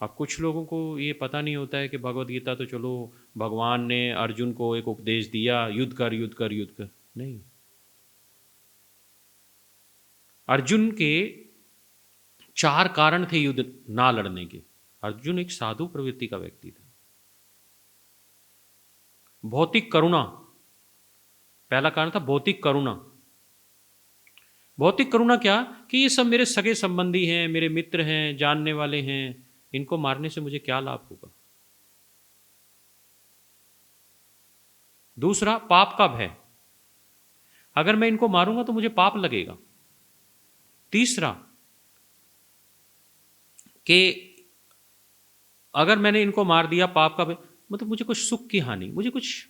अब कुछ लोगों को ये पता नहीं होता है कि भगवत गीता तो चलो भगवान ने अर्जुन को एक उपदेश दिया, युद्ध कर युद्ध कर युद्ध कर। नहीं, अर्जुन के 4 कारण थे युद्ध ना लड़ने के। अर्जुन एक साधु प्रवृत्ति का व्यक्ति था। भौतिक करुणा, पहला कारण था भौतिक करुणा। भौतिक करुणा क्या कि ये सब मेरे सगे संबंधी हैं, मेरे मित्र हैं, जानने वाले हैं, इनको मारने से मुझे क्या लाभ होगा। दूसरा, पाप का भय, अगर मैं इनको मारूंगा तो मुझे पाप लगेगा। तीसरा, कि अगर मैंने इनको मार दिया, पाप का भय मतलब मुझे कुछ सुख की हानि, मुझे कुछ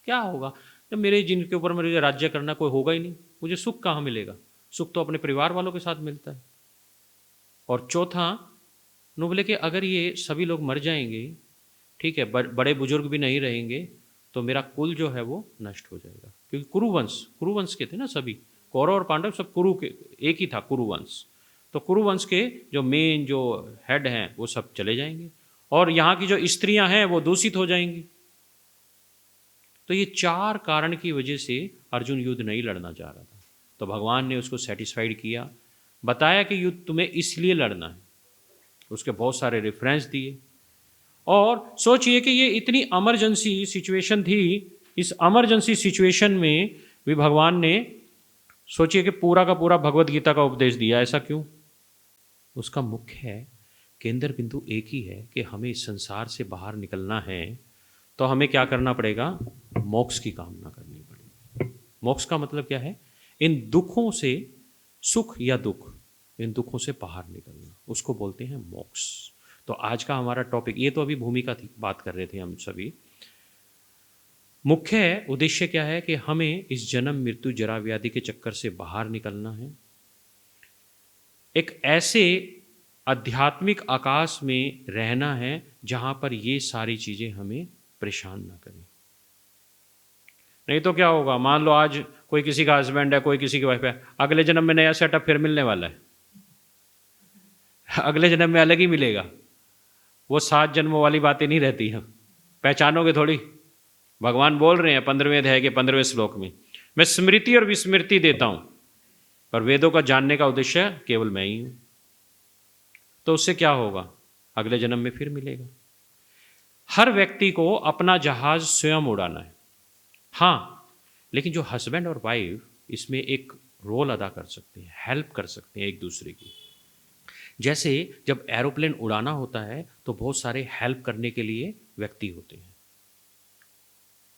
क्या होगा जब मेरे जिनके ऊपर मुझे राज्य करना कोई होगा ही नहीं, मुझे सुख कहाँ मिलेगा? सुख तो अपने परिवार वालों के साथ मिलता है। और चौथा, नो बोले कि अगर ये सभी लोग मर जाएंगे, ठीक है, बड़े बुजुर्ग भी नहीं रहेंगे, तो मेरा कुल जो है वो नष्ट हो जाएगा। क्योंकि कुरुवंश के थे ना सभी, कौरव और पांडव सब कुरु के, एक ही था कुरुवंश। तो कुरुवंश के जो मेन जो हेड हैं वो सब चले जाएंगे, और यहाँ की जो स्त्रियां हैं वो दूषित हो जाएंगी। तो ये 4 कारण की वजह से अर्जुन युद्ध नहीं लड़ना चाह रहा था। तो भगवान ने उसको सेटिस्फाइड किया, बताया कि युद्ध तुम्हें इसलिए लड़ना है, उसके बहुत सारे रेफरेंस दिए। और सोचिए कि ये इतनी इमरजेंसी सिचुएशन थी, इस इमरजेंसी सिचुएशन में भी भगवान ने सोचिए कि पूरा का पूरा भगवत गीता का उपदेश दिया। ऐसा क्यों? उसका मुख्य है, केंद्र बिंदु एक ही है कि हमें इस संसार से बाहर निकलना है, तो हमें क्या करना पड़ेगा? मोक्ष की कामना करनी पड़ेगी। मोक्ष का मतलब क्या है? इन दुखों से, सुख या दुख, इन दुखों से बाहर निकलना, उसको बोलते हैं मोक्ष। तो आज का हमारा टॉपिक, ये तो अभी भूमिका थी, बात कर रहे थे हम सभी। मुख्य उद्देश्य क्या है कि हमें इस जन्म मृत्यु जरा व्याधि के चक्कर से बाहर निकलना है, एक ऐसे आध्यात्मिक आकाश में रहना है जहां पर ये सारी चीजें हमें परेशान ना करें। नहीं तो क्या होगा, मान लो आज कोई किसी का हस्बैंड है, कोई किसी की वाइफ है, अगले जन्म में नया सेटअप फिर मिलने वाला है, अगले जन्म में अलग ही मिलेगा। वो 7 जन्मों वाली बातें नहीं रहती हैं, पहचानोगे थोड़ी। भगवान बोल रहे हैं 15वें अध्याय के 15वें श्लोक में, मैं स्मृति और विस्मृति देता हूं, पर वेदों का जानने का उद्देश्य केवल मैं ही हूं। तो उससे क्या होगा? अगले जन्म में फिर मिलेगा। हर व्यक्ति को अपना जहाज स्वयं उड़ाना है। हाँ, लेकिन जो हस्बैंड और वाइफ इसमें एक रोल अदा कर सकते हैं, हेल्प कर सकते हैं एक दूसरे की। जैसे जब एरोप्लेन उड़ाना होता है तो बहुत सारे हेल्प करने के लिए व्यक्ति होते हैं,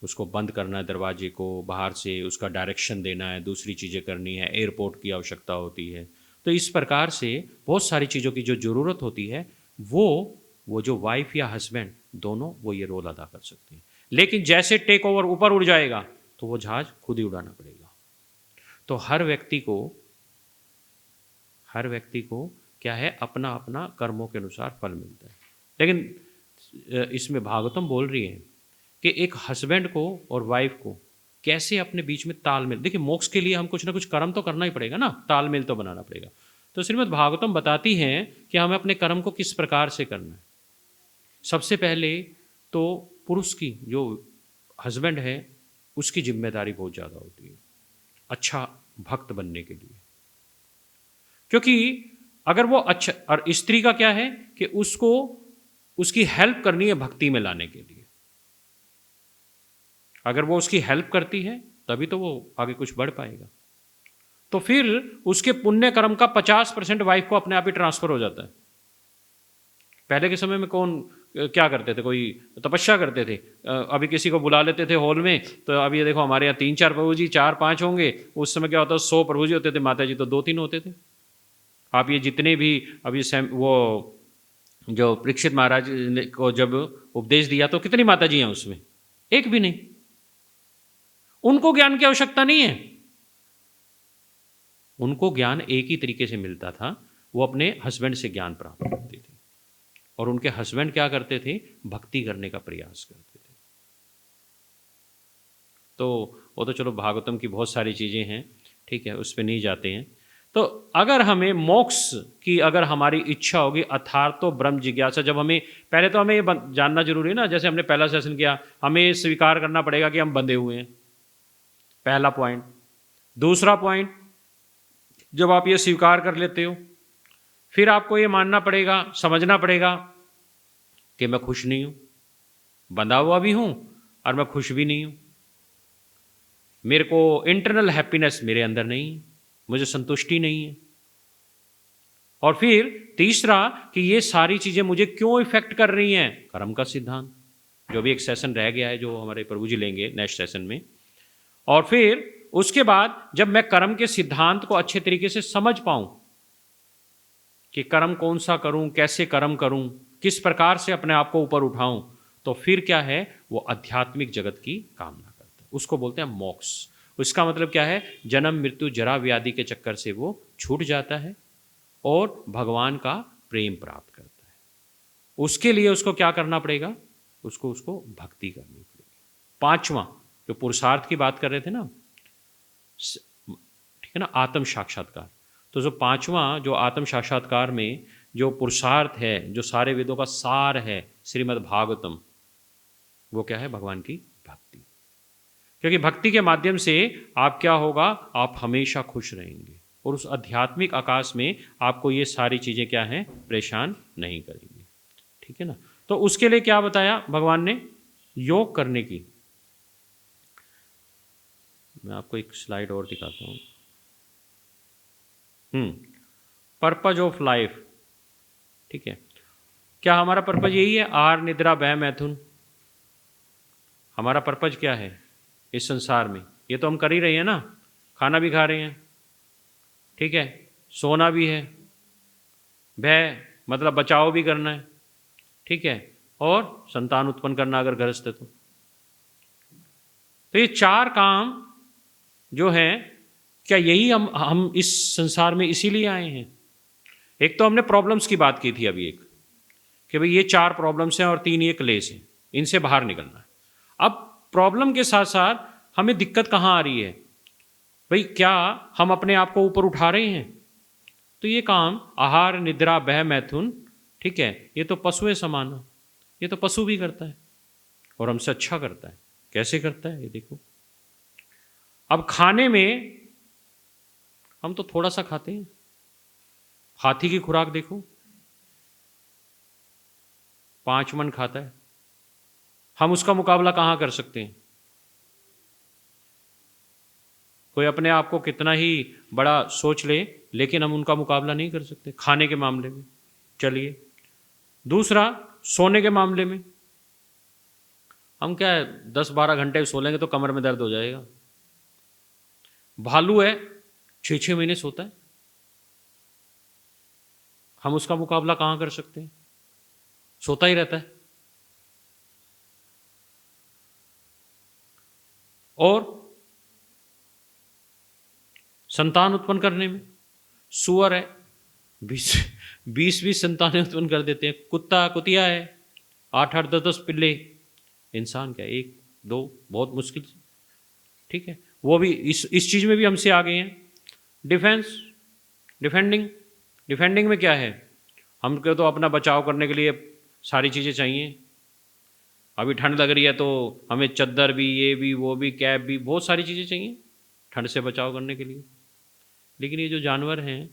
उसको बंद करना है दरवाजे को, बाहर से उसका डायरेक्शन देना है, दूसरी चीज़ें करनी है, एयरपोर्ट की आवश्यकता होती है। तो इस प्रकार से बहुत सारी चीज़ों की जो ज़रूरत होती है वो जो वाइफ या हस्बैंड दोनों वो ये रोल अदा कर सकते हैं। लेकिन जैसे टेक ओवर ऊपर उड़ जाएगा तो वो जहाज खुद ही उड़ाना पड़ेगा। तो हर व्यक्ति को क्या है, अपना अपना कर्मों के अनुसार फल मिलता है। लेकिन इसमें भागवतम बोल रही है कि एक हस्बैंड को और वाइफ को कैसे अपने बीच में तालमेल, देखिए मोक्ष के लिए हम कुछ ना कुछ कर्म तो करना ही पड़ेगा ना, तालमेल तो बनाना पड़ेगा। तो श्रीमद् भागवतम बताती हैं कि हमें अपने कर्म को किस प्रकार से करना है। सबसे पहले तो पुरुष की, जो हस्बैंड है, उसकी जिम्मेदारी बहुत ज़्यादा होती है अच्छा भक्त बनने के लिए। क्योंकि अगर वो अच्छा, और स्त्री का क्या है कि उसको उसकी हेल्प करनी है भक्ति में लाने के लिए। अगर वो उसकी हेल्प करती है तभी तो वो आगे कुछ बढ़ पाएगा। तो फिर उसके पुण्य कर्म का 50% वाइफ को अपने आप ही ट्रांसफर हो जाता है। पहले के समय में कौन क्या करते थे, कोई तपस्या करते थे। अभी किसी को बुला लेते थे हॉल में, तो अभी ये देखो हमारे यहाँ 3-4 प्रभु जी, 4-5 होंगे। उस समय क्या होता, 100 प्रभु जी होते थे, माता जी तो 2-3 होते थे। आप ये जितने भी अभी वो जो परीक्षित महाराज को जब उपदेश दिया तो कितनी माता जी हैं उसमें, एक भी नहीं। उनको ज्ञान की आवश्यकता नहीं है, उनको ज्ञान एक ही तरीके से मिलता था, वो अपने हस्बैंड से ज्ञान प्राप्त करते थे। और उनके हस्बैंड क्या करते थे, भक्ति करने का प्रयास करते थे। तो वो तो चलो भागवतम की बहुत सारी चीज़ें हैं, ठीक है, उस पर नहीं जाते हैं। तो अगर हमें मोक्ष की अगर हमारी इच्छा होगी, अर्थातो ब्रह्म जिज्ञासा, जब हमें पहले तो हमें ये जानना जरूरी है ना, जैसे हमने पहला सेशन किया, हमें ये स्वीकार करना पड़ेगा कि हम बंधे हुए हैं, पहला पॉइंट। दूसरा पॉइंट, जब आप ये स्वीकार कर लेते हो, फिर आपको ये मानना पड़ेगा, समझना पड़ेगा कि मैं खुश नहीं हूं, बंधा हुआ भी हूं और मैं खुश भी नहीं हूं। मेरे को इंटरनल हैप्पीनेस मेरे अंदर नहीं है, मुझे संतुष्टि नहीं है। और फिर तीसरा कि ये सारी चीजें मुझे क्यों इफेक्ट कर रही हैं, कर्म का सिद्धांत, जो भी एक सेशन रह गया है जो हमारे प्रभु जी लेंगे नेक्स्ट सेशन में। और फिर उसके बाद जब मैं कर्म के सिद्धांत को अच्छे तरीके से समझ पाऊं कि कर्म कौन सा करूं, कैसे कर्म करूं, किस प्रकार से अपने आप को ऊपर उठाऊं, तो फिर क्या है, वो आध्यात्मिक जगत की कामना करता है, उसको बोलते हैं मोक्ष। उसका मतलब क्या है, जन्म मृत्यु जरा व्याधि के चक्कर से वो छूट जाता है और भगवान का प्रेम प्राप्त करता है। उसके लिए उसको क्या करना पड़ेगा, उसको भक्ति करनी पड़ेगी। पांचवा जो पुरुषार्थ की बात कर रहे थे ना, ठीक है ना, आत्म साक्षात्कार। तो जो पांचवा जो आत्म साक्षात्कार में जो पुरुषार्थ है, जो सारे वेदों का सार है, श्रीमद् भागवतम, वो क्या है, भगवान की भक्ति। क्योंकि भक्ति के माध्यम से आप क्या होगा, आप हमेशा खुश रहेंगे और उस आध्यात्मिक आकाश में आपको ये सारी चीज़ें क्या हैं, परेशान नहीं करेंगी, ठीक है ना। तो उसके लिए क्या बताया भगवान ने, योग करने की। मैं आपको एक स्लाइड और दिखाता हूँ। पर्पज ऑफ लाइफ, ठीक है। क्या हमारा पर्पज यही है, आहार निद्रा भय मैथुन? हमारा पर्पज क्या है इस संसार में? ये तो हम कर ही रहे हैं ना, खाना भी खा रहे हैं, ठीक है, सोना भी है, भय मतलब बचाव भी करना है, ठीक है, और संतान उत्पन्न करना अगर गृहस्थ है तो ये 4 काम जो हैं, क्या यही हम इस संसार में इसीलिए आए हैं? एक तो हमने प्रॉब्लम्स की बात की थी अभी एक, कि भाई ये 4 प्रॉब्लम्स हैं और 3 ये क्लेश हैं, इनसे बाहर निकलना है। अब प्रॉब्लम के साथ साथ हमें दिक्कत कहाँ आ रही है, भाई क्या हम अपने आप को ऊपर उठा रहे हैं? तो ये काम आहार निद्रा भय मैथुन, ठीक है, ये तो पशुएं समान है, ये तो पशु भी करता है और हमसे अच्छा करता है। कैसे करता है ये देखो। अब खाने में हम तो थोड़ा सा खाते हैं, हाथी की खुराक देखो, 5 मन खाता है, हम उसका मुकाबला कहाँ कर सकते हैं? कोई अपने आप को कितना ही बड़ा सोच ले, लेकिन हम उनका मुकाबला नहीं कर सकते खाने के मामले में। चलिए दूसरा, सोने के मामले में हम क्या है 10-12 घंटे सो लेंगे तो कमर में दर्द हो जाएगा। भालू है 6-6 महीने सोता है, हम उसका मुकाबला कहाँ कर सकते हैं? सोता ही रहता है। और संतान उत्पन्न करने में सूअर है 20 संतानें उत्पन्न कर देते हैं, कुत्ता कुतिया है 8-8 10-10 पिल्ले, इंसान क्या 1-2 बहुत मुश्किल, ठीक है, वो भी इस चीज में भी हमसे आ गए हैं। डिफेंडिंग में क्या है, हमको तो अपना बचाव करने के लिए सारी चीज़ें चाहिए। अभी ठंड लग रही है तो हमें चद्दर भी, ये भी, वो भी, कैप भी, बहुत सारी चीज़ें चाहिए ठंड से बचाव करने के लिए। लेकिन ये जो जानवर हैं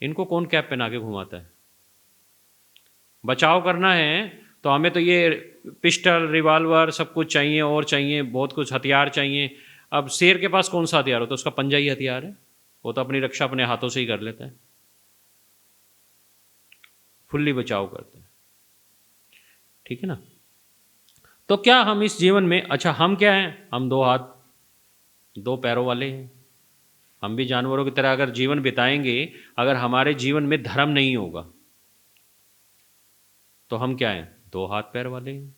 इनको कौन कैप पहना के घुमाता है? बचाव करना है तो हमें तो ये पिस्टल रिवॉल्वर सब कुछ चाहिए, और चाहिए बहुत कुछ हथियार चाहिए। अब शेर के पास कौन सा हथियार होता है? उसका पंजा ही हथियार है, वो तो अपनी रक्षा अपने हाथों से ही कर लेता है, फुल्ली बचाव करता है। ठीक है ना। तो क्या हम इस जीवन में, अच्छा हम क्या हैं, हम दो हाथ दो पैरों वाले हैं, हम भी जानवरों की तरह अगर जीवन बिताएंगे, अगर हमारे जीवन में धर्म नहीं होगा तो हम क्या हैं, दो हाथ पैर वाले हैं,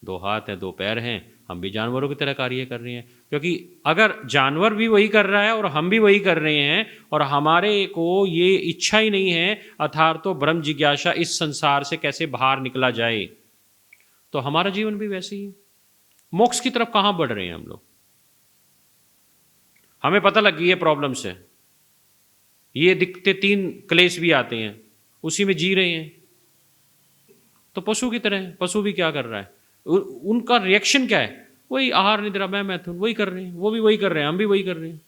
दो हाथ हैं दो पैर हैं, हम भी जानवरों की तरह कार्य कर रहे हैं। क्योंकि अगर जानवर भी वही कर रहा है और हम भी वही कर रहे हैं और हमारे को ये इच्छा ही नहीं है अर्थात तो ब्रह्म जिज्ञासा इस संसार से कैसे बाहर निकला जाए, तो हमारा जीवन भी वैसे ही है। मोक्ष की तरफ कहाँ बढ़ रहे हैं हम लोग? हमें पता लग गई है प्रॉब्लम्स है, ये दिखते तीन क्लेश भी आते हैं, उसी में जी रहे हैं, तो पशु की तरह है। पशु भी क्या कर रहा है, उनका रिएक्शन क्या है, वही आहार निद्रा मैं मैथुन वही कर रहे हैं, वो भी वही कर रहे हैं, हम भी वही कर रहे हैं,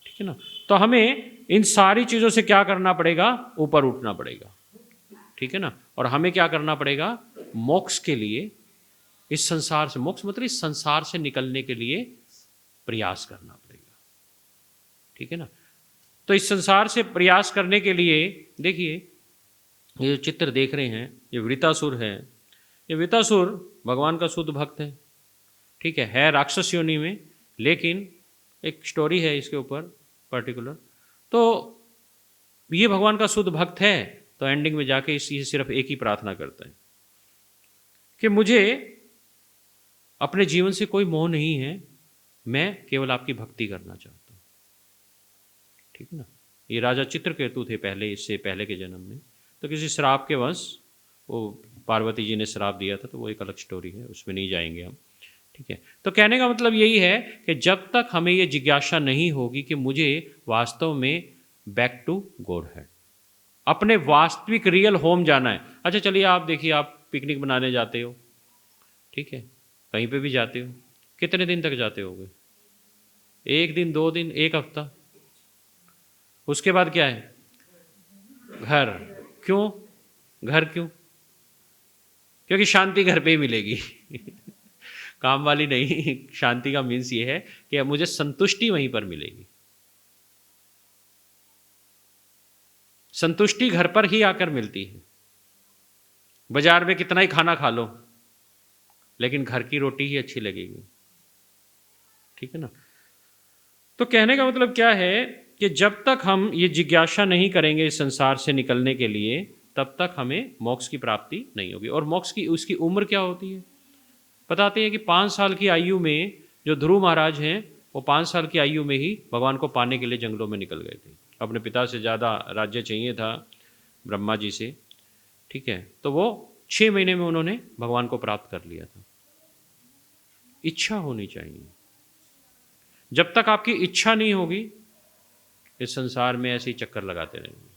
ठीक है ना। तो हमें इन सारी चीज़ों से क्या करना पड़ेगा, ऊपर उठना पड़ेगा, ठीक है ना। और हमें क्या करना पड़ेगा, मोक्ष के लिए, इस संसार से, मोक्ष मतलब इस संसार से निकलने के लिए प्रयास करना पड़ेगा, ठीक है ना। तो इस संसार से प्रयास करने के लिए देखिए, ये जो चित्र देख रहे हैं, ये वृतासुर है। ये वृतासुर भगवान का शुद्ध भक्त है, ठीक है राक्षस योनि में, लेकिन एक स्टोरी है इसके ऊपर पर्टिकुलर। तो ये भगवान का शुद्ध भक्त है, तो एंडिंग में जाके इसी सिर्फ एक ही प्रार्थना करता है कि मुझे अपने जीवन से कोई मोह नहीं है, मैं केवल आपकी भक्ति करना चाहता हूँ, ठीक है ना। ये राजा चित्रकेतु थे पहले, इससे पहले के जन्म में, तो किसी श्राप के वंश वो पार्वती जी ने श्राप दिया था, तो वो एक अलग स्टोरी है, उसमें नहीं जाएंगे हम, ठीक है। तो कहने का मतलब यही है कि जब तक हमें ये जिज्ञासा नहीं होगी कि मुझे वास्तव में बैक टू गॉड है, अपने वास्तविक रियल होम जाना है। अच्छा चलिए आप देखिए, आप पिकनिक बनाने जाते हो, ठीक है, कहीं पे भी जाते हो, कितने दिन तक जाते होगे, एक दिन, दो दिन, एक हफ्ता, उसके बाद क्या है, घर। क्यों घर, क्यों? क्योंकि शांति घर पे ही मिलेगी काम वाली नहीं। शांति का मीन्स ये है कि मुझे संतुष्टि वहीं पर मिलेगी, संतुष्टि घर पर ही आकर मिलती है। बाजार में कितना ही खाना खा लो, लेकिन घर की रोटी ही अच्छी लगेगी, ठीक है ना। तो कहने का मतलब क्या है कि जब तक हम ये जिज्ञासा नहीं करेंगे इस संसार से निकलने के लिए, तब तक हमें मोक्ष की प्राप्ति नहीं होगी। और मोक्ष की उसकी उम्र क्या होती है, बताते हैं कि 5 साल की आयु में जो ध्रुव महाराज हैं, वो 5 साल की आयु में ही भगवान को पाने के लिए जंगलों में निकल गए थे। अपने पिता से ज़्यादा राज्य चाहिए था ब्रह्मा जी से, ठीक है, तो वो 6 महीने में उन्होंने भगवान को प्राप्त कर लिया था। इच्छा होनी चाहिए, जब तक आपकी इच्छा नहीं होगी इस संसार में ऐसे ही चक्कर लगाते रहेंगे।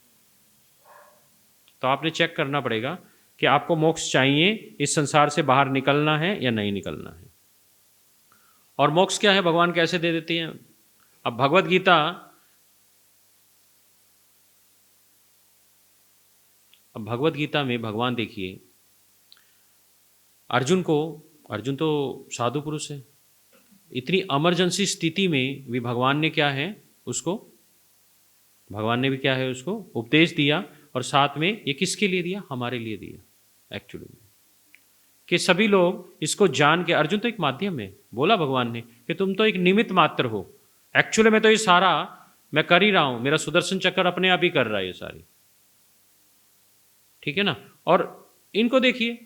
तो आपने चेक करना पड़ेगा कि आपको मोक्ष चाहिए, इस संसार से बाहर निकलना है या नहीं निकलना है। और मोक्ष क्या है, भगवान कैसे दे देते हैं। अब भगवत गीता में भगवान देखिए, अर्जुन तो साधु पुरुष है, इतनी इमरजेंसी स्थिति में भी भगवान ने क्या है उसको, भगवान ने भी क्या है उसको उपदेश दिया, और साथ में ये किसके लिए दिया, हमारे लिए दिया एक्चुअली में, कि सभी लोग इसको जान के, अर्जुन तो एक माध्यम है, बोला भगवान ने कि तुम तो एक निमित्त मात्र हो, एक्चुअली में तो ये सारा मैं कर ही रहा हूं, मेरा सुदर्शन चक्र अपने आप ही कर रहा है ये सारी, ठीक है ना। और इनको देखिए,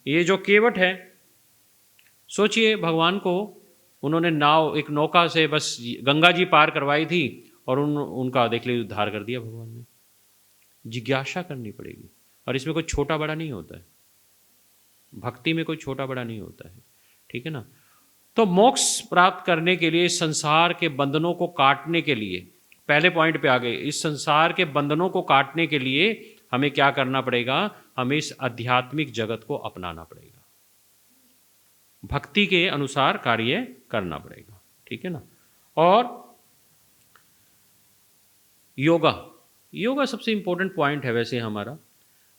ये जो केवट है, सोचिए भगवान को उन्होंने एक नौका से बस गंगा जी पार करवाई थी, और उनका देख लीजिए उद्धार कर दिया भगवान ने। जिज्ञासा करनी पड़ेगी, और इसमें कोई छोटा बड़ा नहीं होता है, भक्ति में कोई छोटा बड़ा नहीं होता है, ठीक है ना। तो मोक्ष प्राप्त करने के लिए, संसार के बंधनों को काटने के लिए, पहले पॉइंट पे आ गए, इस संसार के बंधनों को काटने के लिए हमें क्या करना पड़ेगा, हमें इस आध्यात्मिक जगत को अपनाना पड़ेगा, भक्ति के अनुसार कार्य करना पड़ेगा, ठीक है ना। और योगा सबसे इंपॉर्टेंट पॉइंट है वैसे हमारा।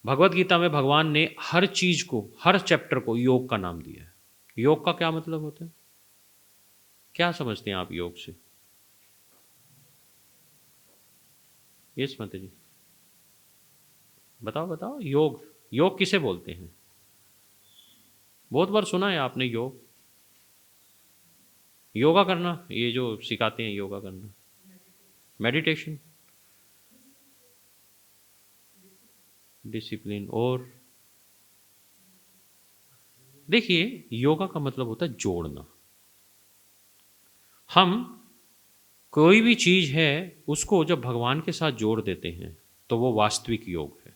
भगवत गीता में भगवान ने हर चीज को, हर चैप्टर को योग का नाम दिया है। योग का क्या मतलब होता है, क्या समझते हैं आप योग से? यस माता जी, बताओ योग किसे बोलते हैं? बहुत बार सुना है आपने योगा करना, ये जो सिखाते हैं योगा करना, मेडिटेशन, डिसिप्लिन। और देखिए, योगा का मतलब होता है जोड़ना। हम कोई भी चीज़ है उसको जब भगवान के साथ जोड़ देते हैं तो वो वास्तविक योग है,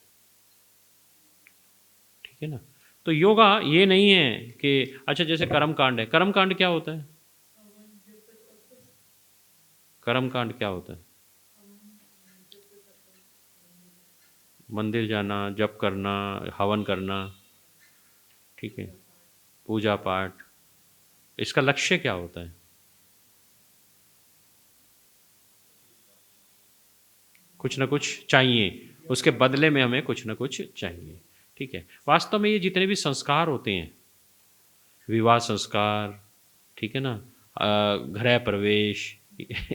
ठीक है ना। तो योगा ये नहीं है कि अच्छा जैसे कर्म कांड है, कर्म कांड क्या होता है? कर्म कांड क्या होता है? मंदिर जाना, जप करना, हवन करना, ठीक है, पूजा पाठ। इसका लक्ष्य क्या होता है? कुछ ना कुछ चाहिए, उसके बदले में हमें कुछ ना कुछ चाहिए, ठीक है। वास्तव में ये जितने भी संस्कार होते हैं, विवाह संस्कार, ठीक है ना, गृह प्रवेश,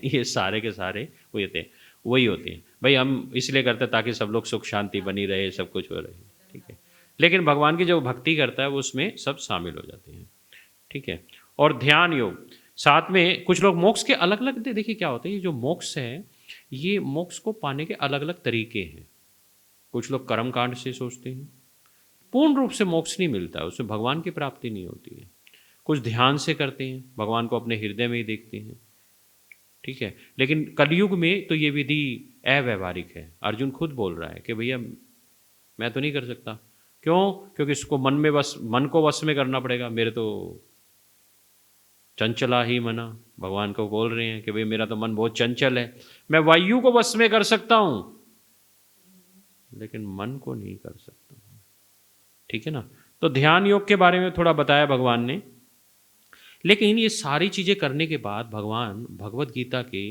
ये सारे के सारे वही होते हैं भाई। हम इसलिए करते हैं ताकि सब लोग सुख शांति बनी रहे, सब कुछ हो रहे, ठीक है। लेकिन भगवान की जो भक्ति करता है वो उसमें सब शामिल हो जाते हैं, ठीक है। और ध्यान योग साथ में, कुछ लोग मोक्ष के अलग अलग, देखिए क्या होता है, ये जो मोक्ष है, ये मोक्ष को पाने के अलग अलग तरीके हैं। कुछ लोग कर्म कांड से सोचते हैं, पूर्ण रूप से मोक्ष नहीं मिलता है, उसमें भगवान की प्राप्ति नहीं होती है। कुछ ध्यान से करते हैं, भगवान को अपने हृदय में ही देखते हैं, ठीक है। लेकिन कलयुग में तो ये विधि अव्यवहारिक है। अर्जुन खुद बोल रहा है कि भैया मैं तो नहीं कर सकता। क्यों? क्योंकि इसको मन को वश में करना पड़ेगा। मेरे तो चंचला ही मना, भगवान को बोल रहे हैं कि भाई मेरा तो मन बहुत चंचल है, मैं वायु को वश में कर सकता हूं लेकिन मन को नहीं कर सकता, ठीक है ना। तो ध्यान योग के बारे में थोड़ा बताया भगवान ने। लेकिन ये सारी चीज़ें करने के बाद भगवान भगवत गीता के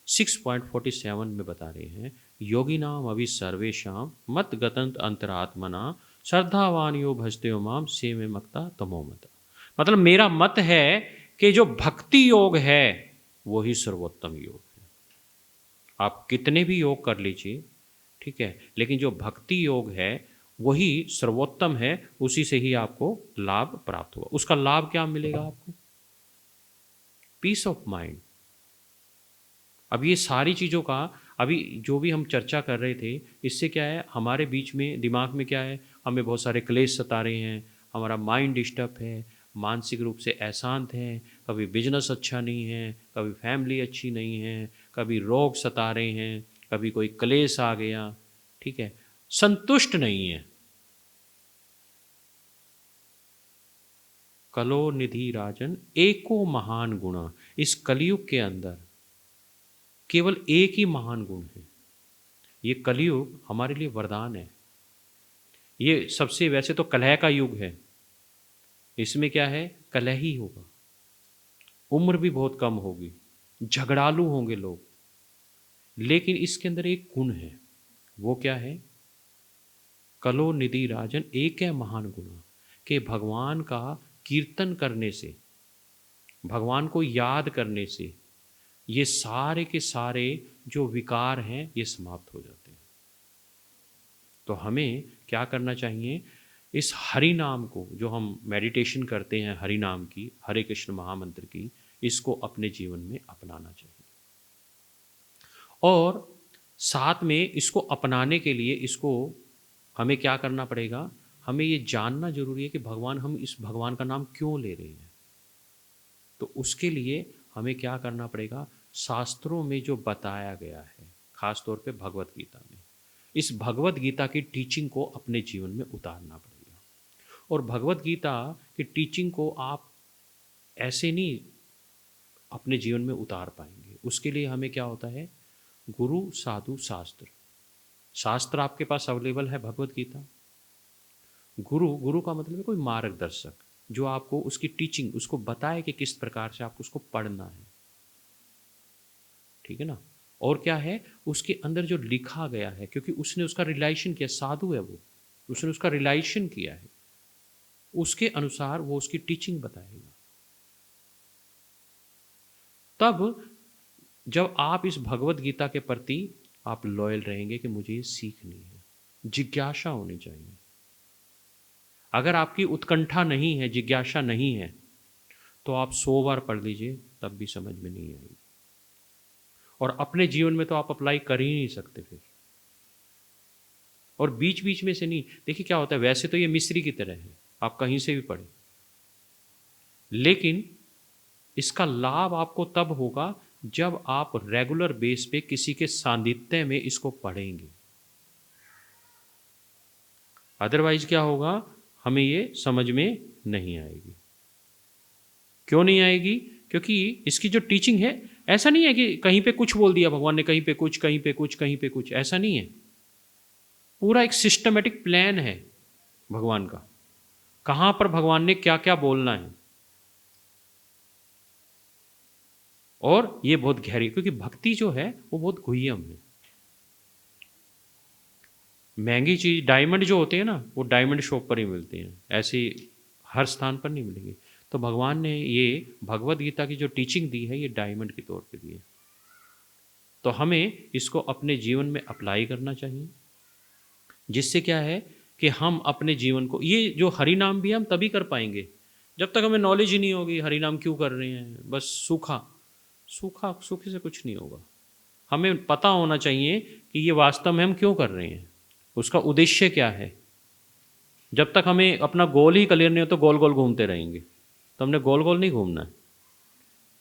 6.47 में बता रहे हैं, योगी नाम अभी सर्वेशम मत गतंत अंतरात्मना श्रद्धावान यो भजते माम से में मक्ता तमो मत। मतलब मेरा मत है कि जो भक्ति योग है वही सर्वोत्तम योग है। आप कितने भी योग कर लीजिए, ठीक है, लेकिन जो भक्ति योग है वही सर्वोत्तम है, उसी से ही आपको लाभ प्राप्त होगा। उसका लाभ क्या मिलेगा आपको? Peace of mind. अब ये सारी चीज़ों का अभी जो भी हम चर्चा कर रहे थे, इससे क्या है, हमारे बीच में दिमाग में क्या है, हमें बहुत सारे क्लेश सता रहे हैं, हमारा माइंड डिस्टर्ब है, मानसिक रूप से अशांत हैं, कभी बिजनेस अच्छा नहीं है, कभी फैमिली अच्छी नहीं है, कभी रोग सता रहे हैं, कभी कोई क्लेश आ गया, ठीक है, संतुष्ट नहीं है। कलो निधि राजन एको महान गुणा। इस कलयुग के अंदर केवल एक ही महान गुण है। ये कलयुग हमारे लिए वरदान है। ये सबसे, वैसे तो कलह का युग है, इसमें क्या है, कलह ही होगा, उम्र भी बहुत कम होगी, झगड़ालू होंगे लोग। लेकिन इसके अंदर एक गुण है, वो क्या है? कलो निधि राजन एक है महान गुण, कि भगवान का कीर्तन करने से, भगवान को याद करने से ये सारे के सारे जो विकार हैं ये समाप्त हो जाते हैं। तो हमें क्या करना चाहिए? इस हरि नाम को, जो हम मेडिटेशन करते हैं हरि नाम की, हरे कृष्ण महामंत्र की, इसको अपने जीवन में अपनाना चाहिए। और साथ में इसको अपनाने के लिए इसको हमें क्या करना पड़ेगा? हमें ये जानना जरूरी है कि भगवान, हम इस भगवान का नाम क्यों ले रहे हैं। तो उसके लिए हमें क्या करना पड़ेगा? शास्त्रों में जो बताया गया है, खास तौर पे भगवत गीता में, इस भगवत गीता की टीचिंग को अपने जीवन में उतारना पड़ेगा। और भगवत गीता की टीचिंग को आप ऐसे नहीं अपने जीवन में उतार पाएंगे। उसके लिए हमें क्या होता है? गुरु साधु शास्त्र। शास्त्र आपके पास अवेलेबल है, भगवत गीता। गुरु का मतलब है कोई मार्गदर्शक, जो आपको उसकी टीचिंग, उसको बताए कि किस प्रकार से आपको उसको पढ़ना है, ठीक है ना। और क्या है, उसके अंदर जो लिखा गया है, क्योंकि उसने उसका रिलाइशन किया, साधु है वो, उसने उसका रिलाइशन किया है, उसके अनुसार वो उसकी टीचिंग बताएगा। तब जब आप इस भगवत गीता के प्रति आप लॉयल रहेंगे कि मुझे ये सीखनी है, जिज्ञासा होनी चाहिए। अगर आपकी उत्कंठा नहीं है, जिज्ञासा नहीं है, तो आप 100 बार पढ़ लीजिए तब भी समझ में नहीं आएगी। और अपने जीवन में तो आप अप्लाई कर ही नहीं सकते फिर। और बीच बीच में से नहीं, देखिए क्या होता है, वैसे तो ये मिस्री की तरह है, आप कहीं से भी पढ़ें, लेकिन इसका लाभ आपको तब होगा जब आप रेगुलर बेस पे किसी के सानिध्य में इसको पढ़ेंगे। अदरवाइज क्या होगा, हमें ये समझ में नहीं आएगी। क्यों नहीं आएगी? क्योंकि इसकी जो टीचिंग है, ऐसा नहीं है कि कहीं पे कुछ बोल दिया भगवान ने, कहीं पे कुछ, कहीं पे कुछ, कहीं पे कुछ, ऐसा नहीं है। पूरा एक सिस्टमेटिक प्लान है भगवान का, कहाँ पर भगवान ने क्या क्या बोलना है। और ये बहुत गहरी, क्योंकि भक्ति जो है वो बहुत गुह्यम है। महंगी चीज, डायमंड जो होते हैं ना, वो डायमंड शॉप पर ही मिलते हैं, ऐसे हर स्थान पर नहीं मिलेंगे। तो भगवान ने ये भगवद गीता की जो टीचिंग दी है, ये डायमंड के तौर पे दी है। तो हमें इसको अपने जीवन में अप्लाई करना चाहिए, जिससे क्या है कि हम अपने जीवन को, ये जो हरि नाम भी हम तभी कर पाएंगे जब तक हमें नॉलेज ही नहीं होगी हरि नाम क्यों कर रहे हैं, बस सूखे से कुछ नहीं होगा। हमें पता होना चाहिए कि ये वास्तव में हम क्यों कर रहे हैं, उसका उद्देश्य क्या है। जब तक हमें अपना गोल ही क्लियर नहीं हो तो गोल गोल घूमते रहेंगे, तो हमने गोल गोल नहीं घूमना है,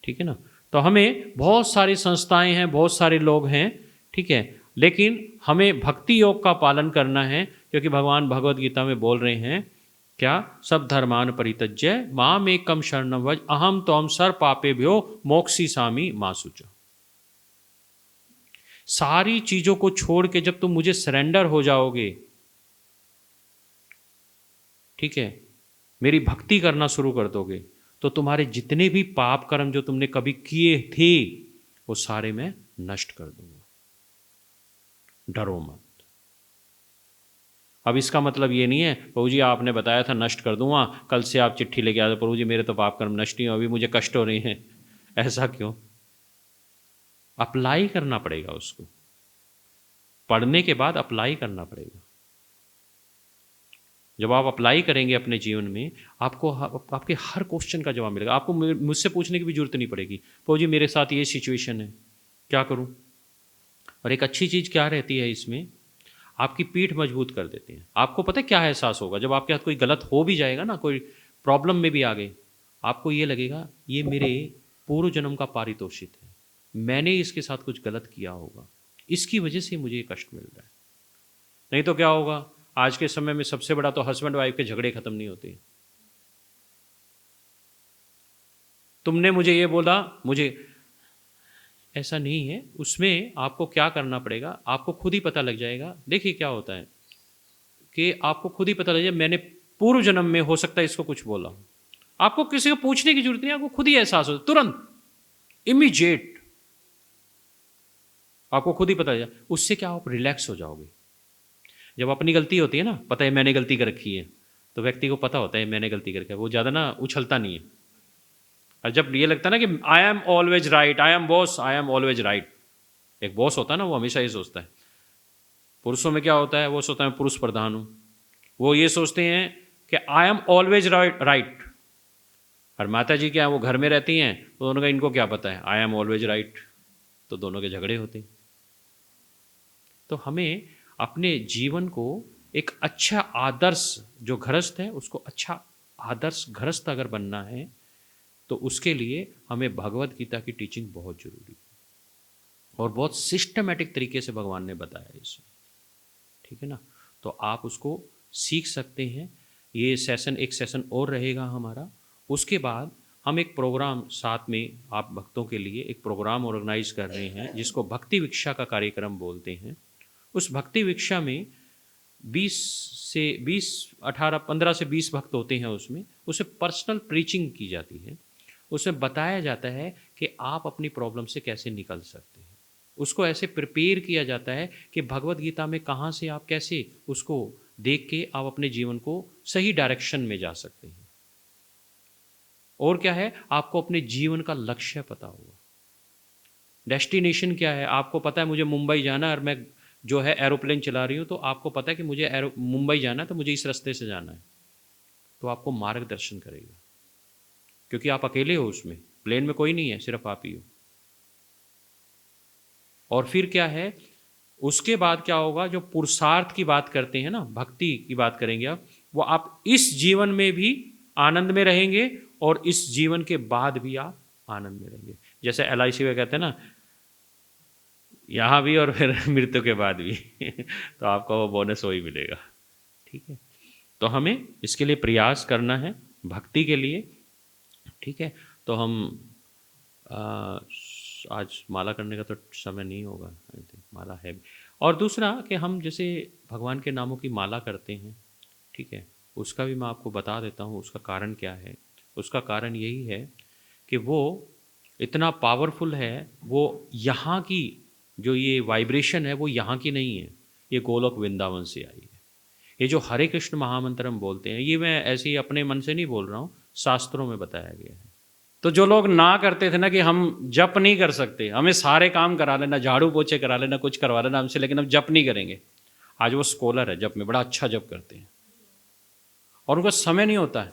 ठीक है ना। तो हमें, बहुत सारी संस्थाएं हैं, बहुत सारे लोग हैं, ठीक है, लेकिन हमें भक्ति योग का पालन करना है, क्योंकि भगवान भगवद गीता में बोल रहे हैं क्या, सब धर्मान परित्यज्य माम एकम शरणं व्रज अहम त्वं सर्व पापेभ्यो मोक्षयिष्यामि मा शुचः। सारी चीजों को छोड़ के जब तुम मुझे सरेंडर हो जाओगे, ठीक है, मेरी भक्ति करना शुरू कर दोगे, तो तुम्हारे जितने भी पाप कर्म जो तुमने कभी किए थे वो सारे मैं नष्ट कर दूंगा, डरो मत। अब इसका मतलब ये नहीं है प्रभु जी आपने बताया था नष्ट कर दूंगा, कल से आप चिट्ठी लेके आ जाओ, प्रभु जी मेरे तो पाप कर्म नष्ट नहीं हो, अभी मुझे कष्ट हो रहे हैं, ऐसा क्यों। अप्लाई करना पड़ेगा उसको, पढ़ने के बाद अप्लाई करना पड़ेगा। जब आप अप्लाई करेंगे अपने जीवन में, आपको आपके हर क्वेश्चन का जवाब मिलेगा। आपको मुझसे पूछने की भी जरूरत नहीं पड़ेगी, प्रभु जी मेरे साथ ये सिचुएशन है, क्या करूं। और एक अच्छी चीज़ क्या रहती है इसमें, आपकी पीठ मजबूत कर देते हैं। आपको पता है क्या एहसास होगा जब आपके हाथ कोई गलत हो भी जाएगा ना, कोई प्रॉब्लम में भी आ गए, आपको ये लगेगा ये मेरे पूर्व जन्म का पारितोषित है, मैंने इसके साथ कुछ गलत किया होगा, इसकी वजह से मुझे ये कष्ट मिल रहा है। नहीं तो क्या होगा, आज के समय में सबसे बड़ा तो हस्बैंड वाइफ के झगड़े खत्म नहीं होते। तुमने मुझे ये बोला, मुझे ऐसा नहीं है, उसमें आपको क्या करना पड़ेगा, आपको खुद ही पता लग जाएगा। देखिए क्या होता है कि आपको खुद ही पता लग जाए, मैंने पूर्व जन्म में हो सकता है इसको कुछ बोला, आपको किसी को पूछने की जरूरत नहीं, आपको खुद ही एहसास हो, तुरंत, इमीडिएट, आपको खुद ही पता लग जाए। उससे क्या, आप रिलैक्स हो जाओगे। जब अपनी गलती होती है ना, पता है मैंने गलती कर रखी है, तो व्यक्ति को पता होता है मैंने गलती करके, वो ज़्यादा ना उछलता नहीं है। और जब ये लगता है ना कि I am always right, I am boss, I am always right, एक बॉस होता है ना, वो हमेशा ये सोचता है। पुरुषों में क्या होता है, वो सोचता है पुरुष प्रधान हूँ, वो ये सोचते हैं कि आई एम ऑलवेज राइट। और माता जी क्या है, वो घर में रहती हैं, तो दोनों का इनको क्या पता है, आई एम ऑलवेज राइट, तो दोनों के झगड़े होते हैं। तो हमें अपने जीवन को एक अच्छा आदर्श, जो गृहस्थ है उसको अच्छा आदर्श गृहस्थ अगर बनना है, तो उसके लिए हमें भगवद गीता की टीचिंग बहुत जरूरी है, और बहुत सिस्टमेटिक तरीके से भगवान ने बताया इसमें, ठीक है ना। तो आप उसको सीख सकते हैं। ये सेशन, एक सेशन और रहेगा हमारा, उसके बाद हम एक प्रोग्राम साथ में, आप भक्तों के लिए एक प्रोग्राम ऑर्गेनाइज कर रहे हैं जिसको भक्ति विक्षा का कार्यक्रम बोलते हैं। उस भक्ति विक्षा में 15 से 20 भक्त होते हैं, उसमें पर्सनल प्रीचिंग की जाती है, उसमें बताया जाता है कि आप अपनी प्रॉब्लम से कैसे निकल सकते हैं। उसको ऐसे प्रिपेयर किया जाता है कि भगवद गीता में कहाँ से आप कैसे उसको देख के आप अपने जीवन को सही डायरेक्शन में जा सकते हैं। और क्या है, आपको अपने जीवन का लक्ष्य पता होगा, डेस्टिनेशन क्या है, आपको पता है मुझे मुंबई जाना है और मैं जो है एरोप्लेन चला रही हूँ, तो आपको पता है कि मुझे मुंबई जाना है, तो मुझे इस रास्ते से जाना है। तो आपको मार्गदर्शन करेगा, क्योंकि आप अकेले हो उसमें, प्लेन में कोई नहीं है, सिर्फ आप ही हो। और फिर क्या है, उसके बाद क्या होगा, जो पुरुषार्थ की बात करते हैं ना, भक्ति की बात करेंगे आप, वो आप इस जीवन में भी आनंद में रहेंगे और इस जीवन के बाद भी आप आनंद में रहेंगे। जैसे LIC में कहते हैं ना, यहाँ भी और फिर मृत्यु के बाद भी तो आपको वो बोनस वही मिलेगा। ठीक है, तो हमें इसके लिए प्रयास करना है, भक्ति के लिए। ठीक है, तो हम आज माला करने का तो समय नहीं होगा, माला है। और दूसरा कि हम जैसे भगवान के नामों की माला करते हैं, ठीक है, उसका भी मैं आपको बता देता हूँ उसका कारण क्या है। उसका कारण यही है कि वो इतना पावरफुल है, वो यहाँ की जो ये वाइब्रेशन है वो यहाँ की नहीं है, ये गोलोक वृंदावन से आई है। ये जो हरे कृष्ण महामंत्र हम बोलते हैं, ये मैं ऐसे ही अपने मन से नहीं बोल रहा हूँ, शास्त्रों में बताया गया है। तो जो लोग ना करते थे ना कि हम जप नहीं कर सकते, हमें सारे काम करा लेना, झाड़ू पोछे करा लेना, कुछ करवा लेना हमसे, लेकिन हम जप नहीं करेंगे, आज वो स्कॉलर है जप में, बड़ा अच्छा जप करते हैं और उनका समय नहीं होता है।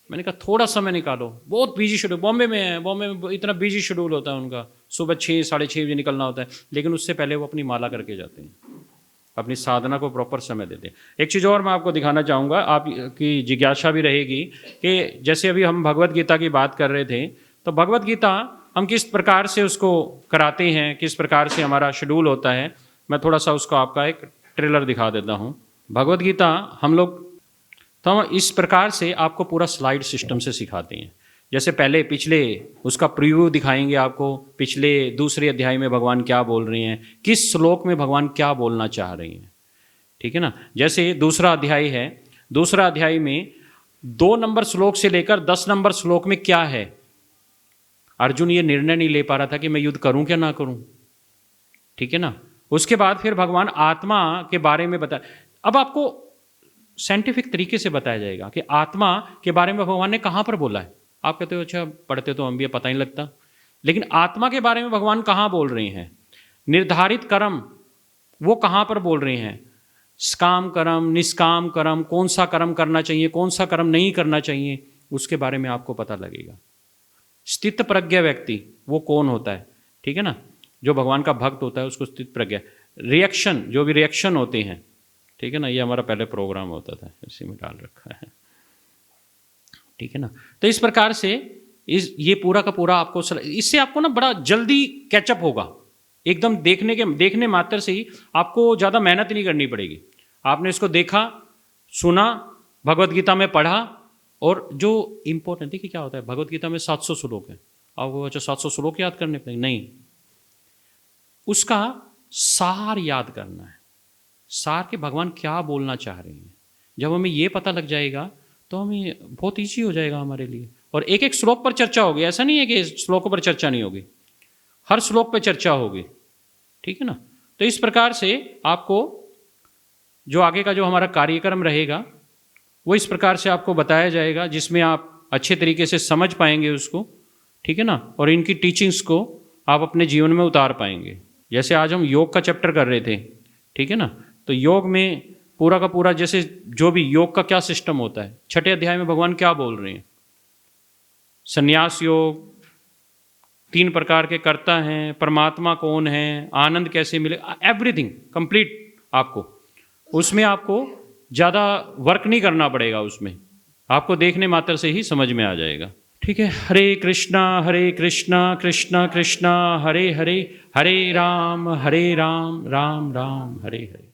मैंने कहा थोड़ा समय निकालो, बहुत बिजी शेड्यूल, बॉम्बे में है, बॉम्बे में इतना बिजी शेड्यूल होता है उनका, सुबह 6 साढ़े 6 बजे निकलना होता है, लेकिन उससे पहले वो अपनी माला करके जाते हैं, अपनी साधना को प्रॉपर समय देते हैं। एक चीज़ और मैं आपको दिखाना चाहूँगा, आपकी जिज्ञासा भी रहेगी कि जैसे अभी हम भगवत गीता की बात कर रहे थे, तो भगवत गीता हम किस प्रकार से उसको कराते हैं, किस प्रकार से हमारा शेड्यूल होता है, मैं थोड़ा सा उसको आपका एक ट्रेलर दिखा देता हूँ। भगवत गीता हम लोग तो हम इस प्रकार से आपको पूरा स्लाइड सिस्टम से सिखाते हैं। जैसे पहले पिछले उसका प्रीव्यू दिखाएंगे आपको, पिछले दूसरे अध्याय में भगवान क्या बोल रहे हैं, किस श्लोक में भगवान क्या बोलना चाह रहे हैं। ठीक है ना, जैसे दूसरा अध्याय है, दूसरा अध्याय में 2 नंबर श्लोक से लेकर 10 नंबर श्लोक में क्या है, अर्जुन ये निर्णय नहीं ले पा रहा था कि मैं युद्ध करूं क्या ना करूं। ठीक है ना, उसके बाद फिर भगवान आत्मा के बारे में बताया। अब आपको साइंटिफिक तरीके से बताया जाएगा कि आत्मा के बारे में भगवान ने कहाँ पर बोला है। आप कहते हो अच्छा पढ़ते तो हम भी, पता नहीं लगता, लेकिन आत्मा के बारे में भगवान कहाँ बोल रहे हैं, निर्धारित कर्म वो कहाँ पर बोल रहे हैं, सकाम कर्म, निष्काम कर्म, कौन सा कर्म करना चाहिए, कौन सा कर्म नहीं करना चाहिए, उसके बारे में आपको पता लगेगा। स्थित प्रज्ञ व्यक्ति वो कौन होता है, ठीक है ना, जो भगवान का भक्त होता है उसको स्थित प्रज्ञ। रिएक्शन, जो भी रिएक्शन होते हैं, ठीक है ना, ये हमारा पहले प्रोग्राम होता था, इसी में डाल रखा है। ठीक है ना, तो इस प्रकार से ये पूरा का पूरा आपको, इससे आपको ना बड़ा जल्दी कैचअप होगा, एकदम देखने मात्र से ही आपको ज़्यादा मेहनत नहीं करनी पड़ेगी। आपने इसको देखा, सुना, भगवत गीता में पढ़ा, और जो इम्पोर्टेंट, देखिए क्या होता है, भगवत गीता में 700 श्लोक है, आपको अच्छा 700 श्लोक याद करने पड़ेंगे, नहीं, उसका सार याद करना है, सार के भगवान क्या बोलना चाह रहे हैं। जब हमें ये पता लग जाएगा तो हमें बहुत ईजी हो जाएगा हमारे लिए। और एक एक श्लोक पर चर्चा होगी, ऐसा नहीं है कि श्लोकों पर चर्चा नहीं होगी, हर श्लोक पर चर्चा होगी। ठीक है ना, तो इस प्रकार से आपको जो आगे का जो हमारा कार्यक्रम रहेगा वो इस प्रकार से आपको बताया जाएगा, जिसमें आप अच्छे तरीके से समझ पाएंगे उसको। ठीक है ना, और इनकी टीचिंग्स को आप अपने जीवन में उतार पाएंगे। जैसे आज हम योग का चैप्टर कर रहे थे, ठीक है ना, तो योग में पूरा का पूरा जैसे जो भी योग का क्या सिस्टम होता है, 6ठे अध्याय में भगवान क्या बोल रहे हैं, संन्यास योग, 3 प्रकार के कर्ता हैं, परमात्मा कौन है, आनंद कैसे मिले, एवरीथिंग कंप्लीट आपको, उसमें आपको ज़्यादा वर्क नहीं करना पड़ेगा, उसमें आपको देखने मात्र से ही समझ में आ जाएगा। ठीक है, हरे कृष्णा कृष्णा कृष्णा हरे हरे, हरे राम राम राम हरे हरे।